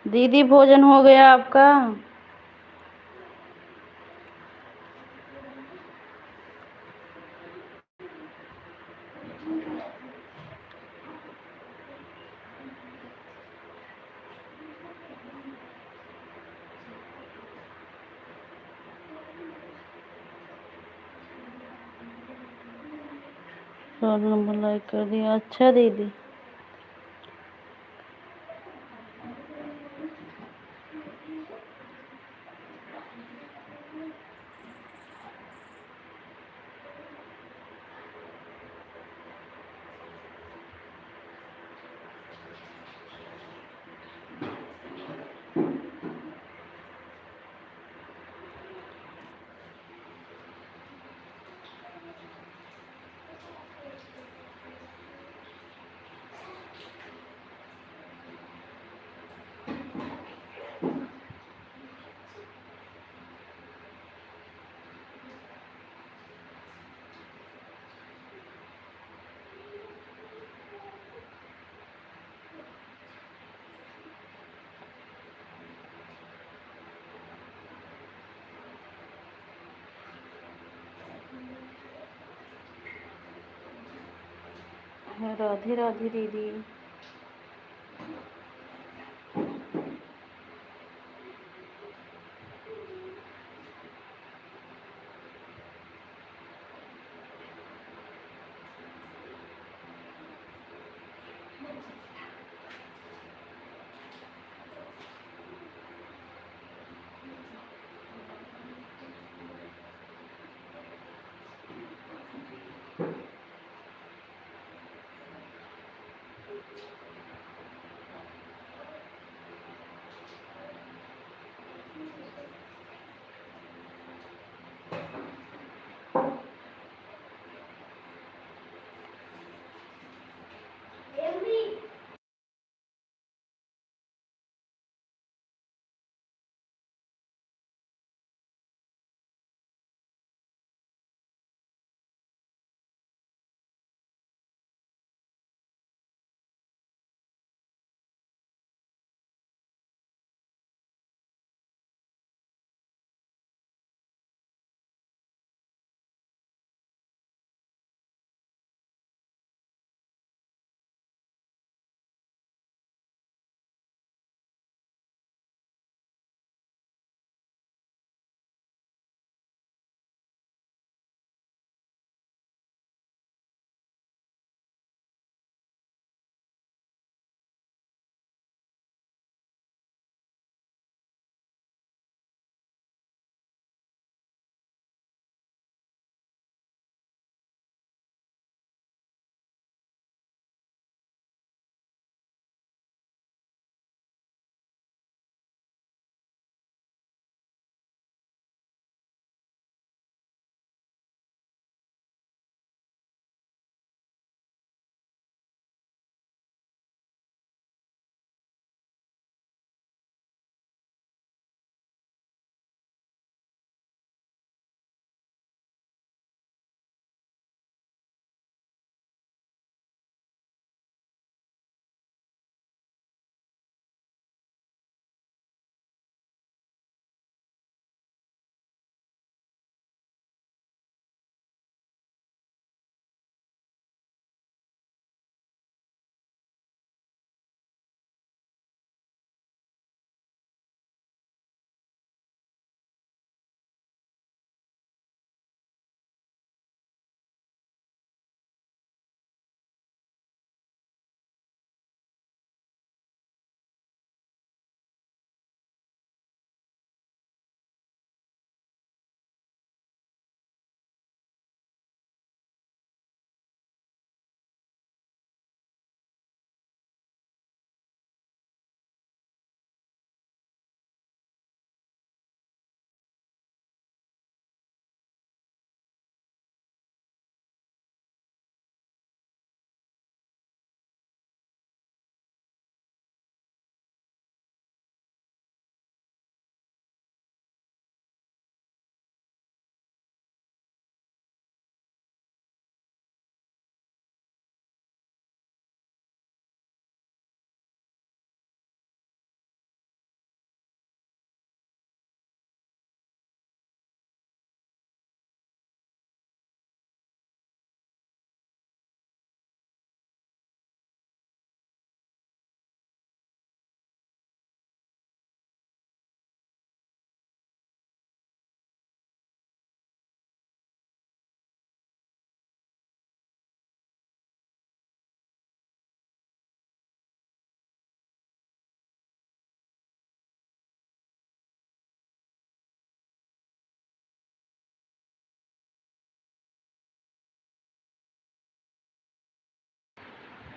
दीदी भोजन हो गया आपका? नंबर लाइक कर दिया, अच्छा दीदी। राधे राधे दीदी।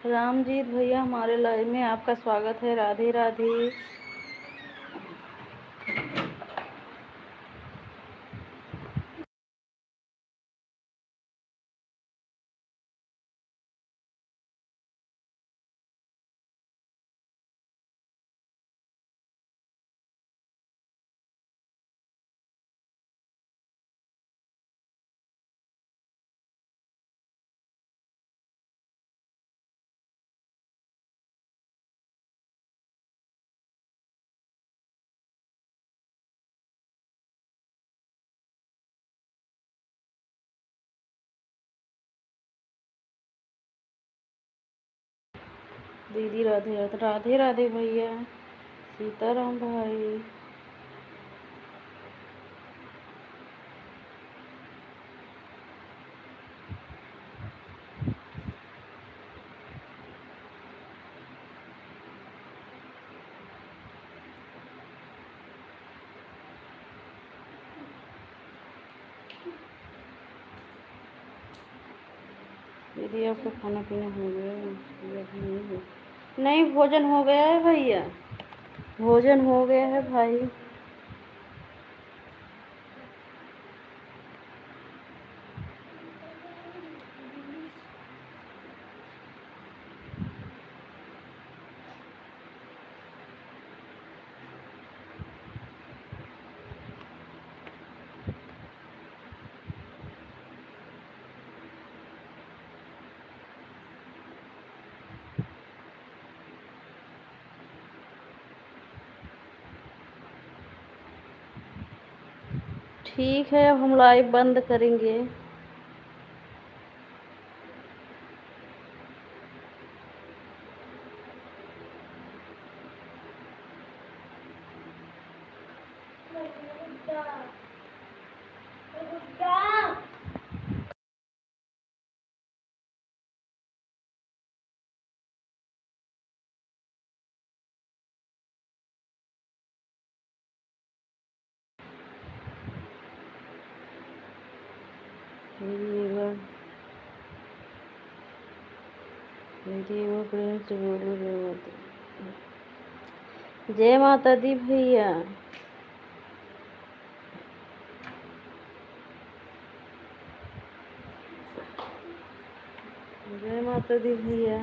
रामजीत भैया हमारे लाइव में आपका स्वागत है। राधे राधे। दीदी राधे राधे। राधे राधे भैया। सीताराम भाई। दीदी आपका खाना पीना हो गया? नहीं, भोजन हो गया है भैया, भोजन हो गया है भाई। ठीक है, अब हम लाइव बंद करेंगे। जय माता दी भैया। जय माता दी भैया।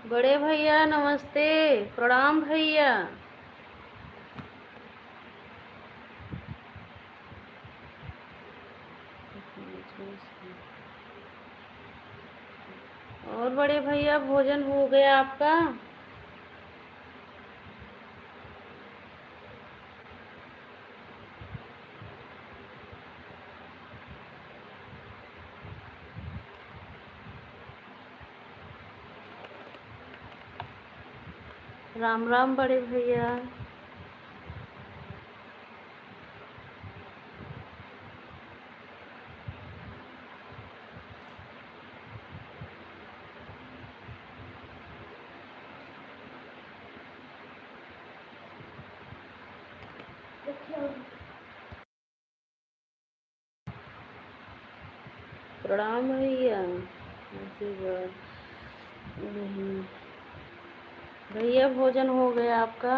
बड़े भैया नमस्ते। प्रणाम भैया। और बड़े भैया भोजन हो गया आपका? राम राम बड़े भैया। प्रणाम भैया। आशीर्वाद। नहीं भैया भोजन हो गया आपका?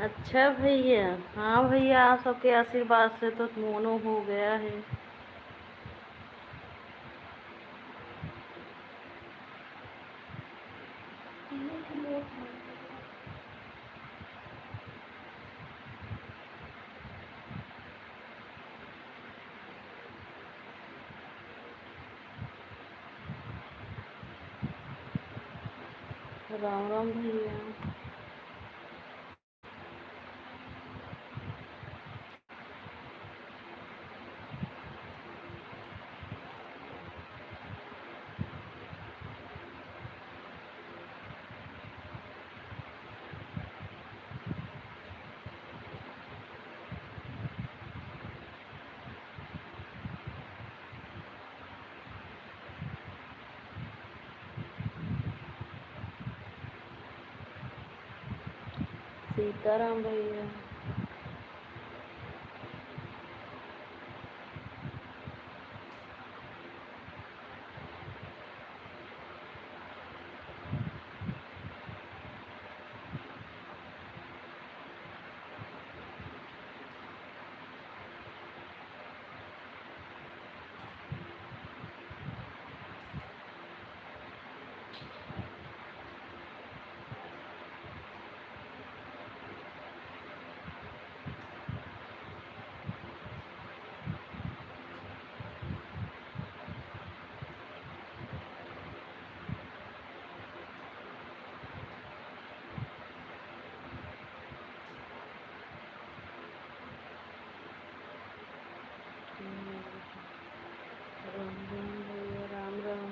अच्छा भैया। हाँ भैया, आप सबके आशीर्वाद से तो मोनो हो गया है। राम राम भैया। सीताराम भैया। राम राम भैया। राम राम।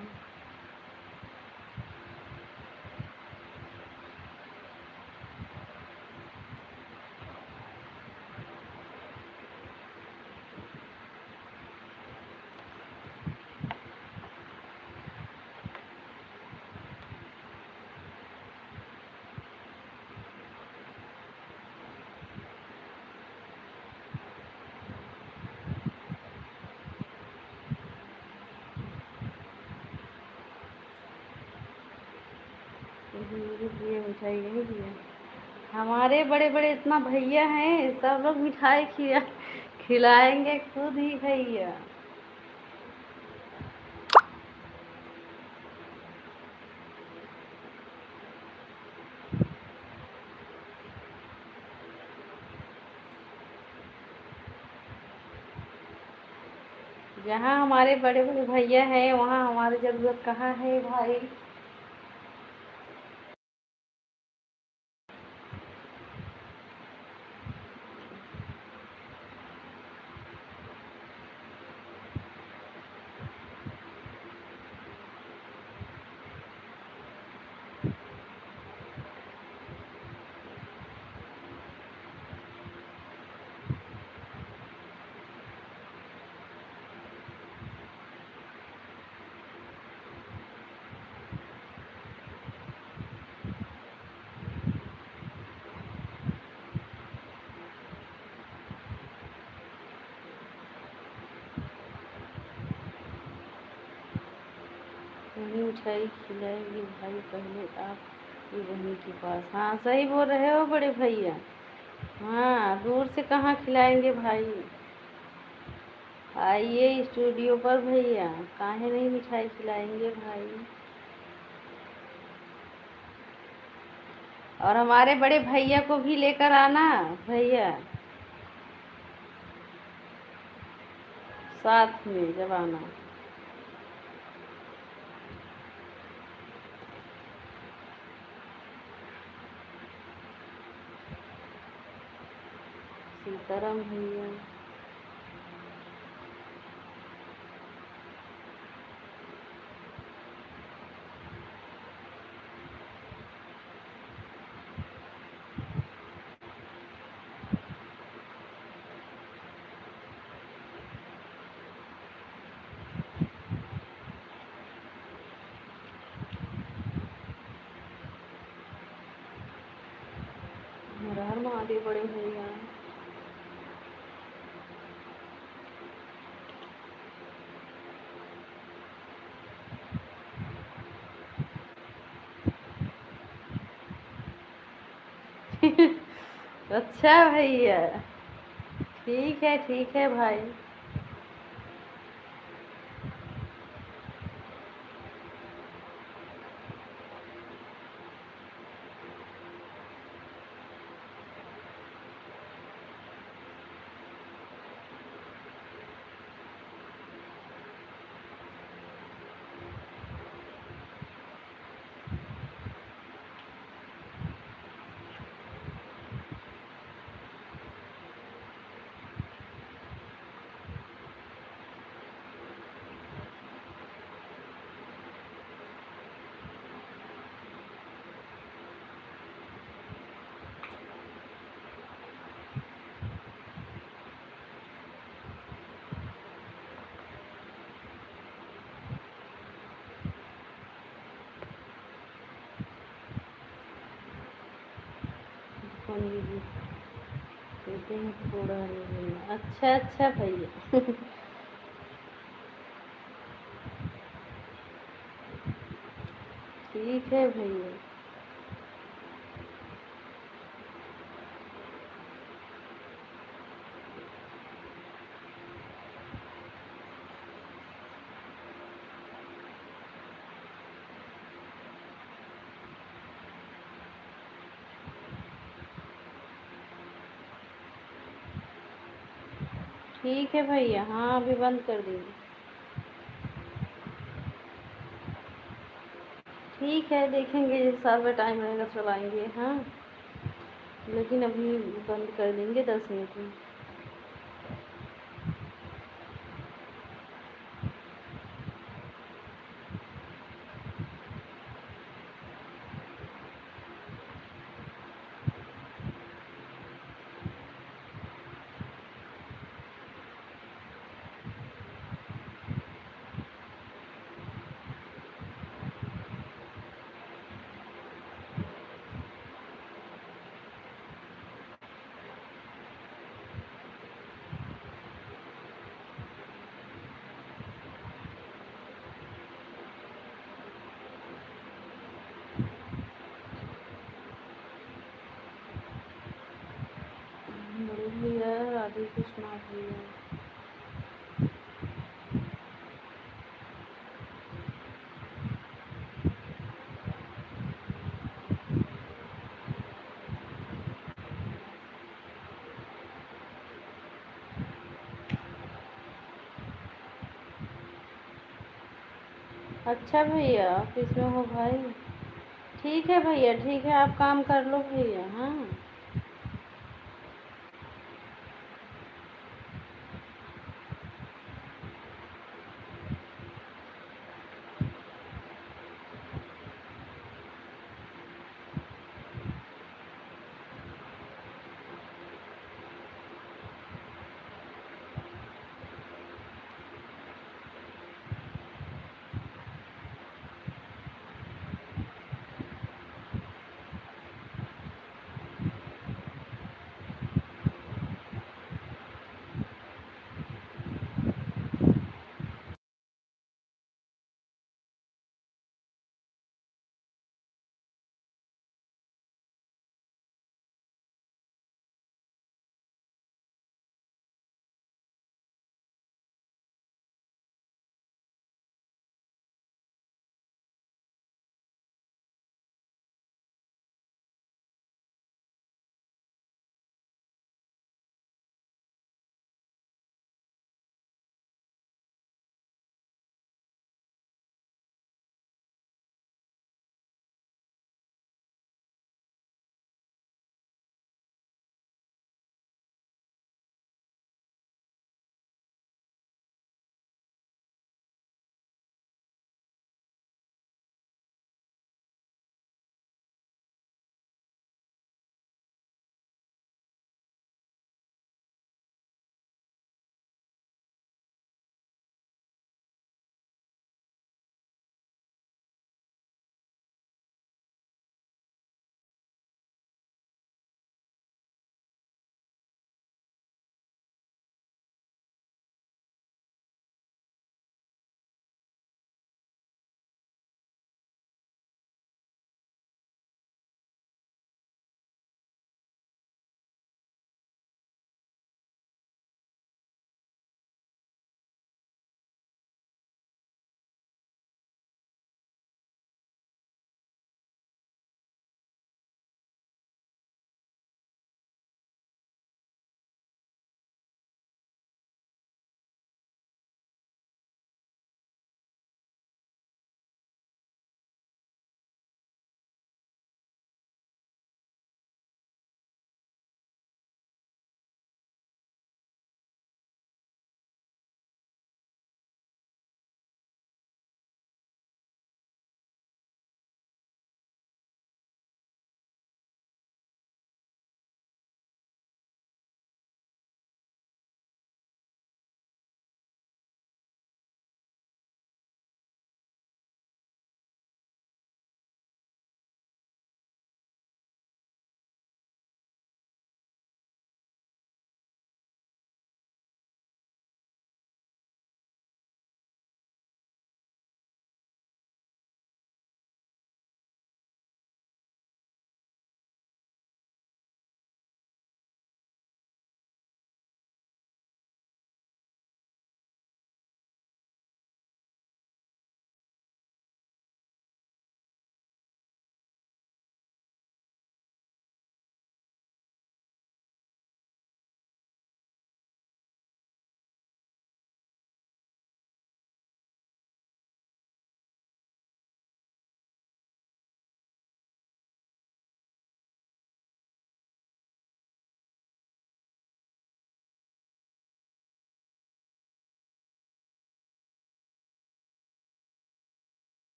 मिठाई नहीं दिया। हमारे बड़े बड़े इतना भैया हैं, सब लोग मिठाई खिलाएंगे खुद ही भैया। जहाँ हमारे बड़े बड़े भैया हैं वहाँ हमारी जरूरत कहाँ है भाई। कितनी मिठाई खिलाएगी भाई, पहले आप ये बहनी के पास। हाँ सही बोल रहे हो बड़े भैया। हाँ दूर से कहाँ खिलाएंगे भाई, आइए स्टूडियो पर भैया, काहे नहीं मिठाई खिलाएंगे भाई। और हमारे बड़े भैया को भी लेकर आना भैया, साथ में जब आना। सीताराम भैया, हर हर महादेव बड़े भैया। अच्छा भैया, ठीक है भाई। कहते हैं थोड़ा नहीं, अच्छा भैया। ठीक है भैया। ठीक है भैया, हाँ अभी बंद कर देंगे। ठीक है देखेंगे, जिस हिसाब में टाइम रहेगा चलाएंगे। हाँ लेकिन अभी बंद कर देंगे 10 मिनट में। बड़े भैया, राधे कृष्णा भैया। अच्छा भैया, ऑफिस में हो भाई। ठीक है भैया, ठीक है, आप काम कर लो भैया। हाँ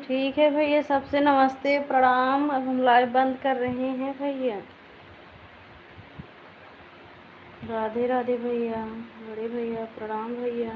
ठीक है भैया, सबसे नमस्ते प्रणाम। अब हम लाइव बंद कर रहे हैं भैया। राधे राधे भैया, बड़े भैया प्रणाम भैया।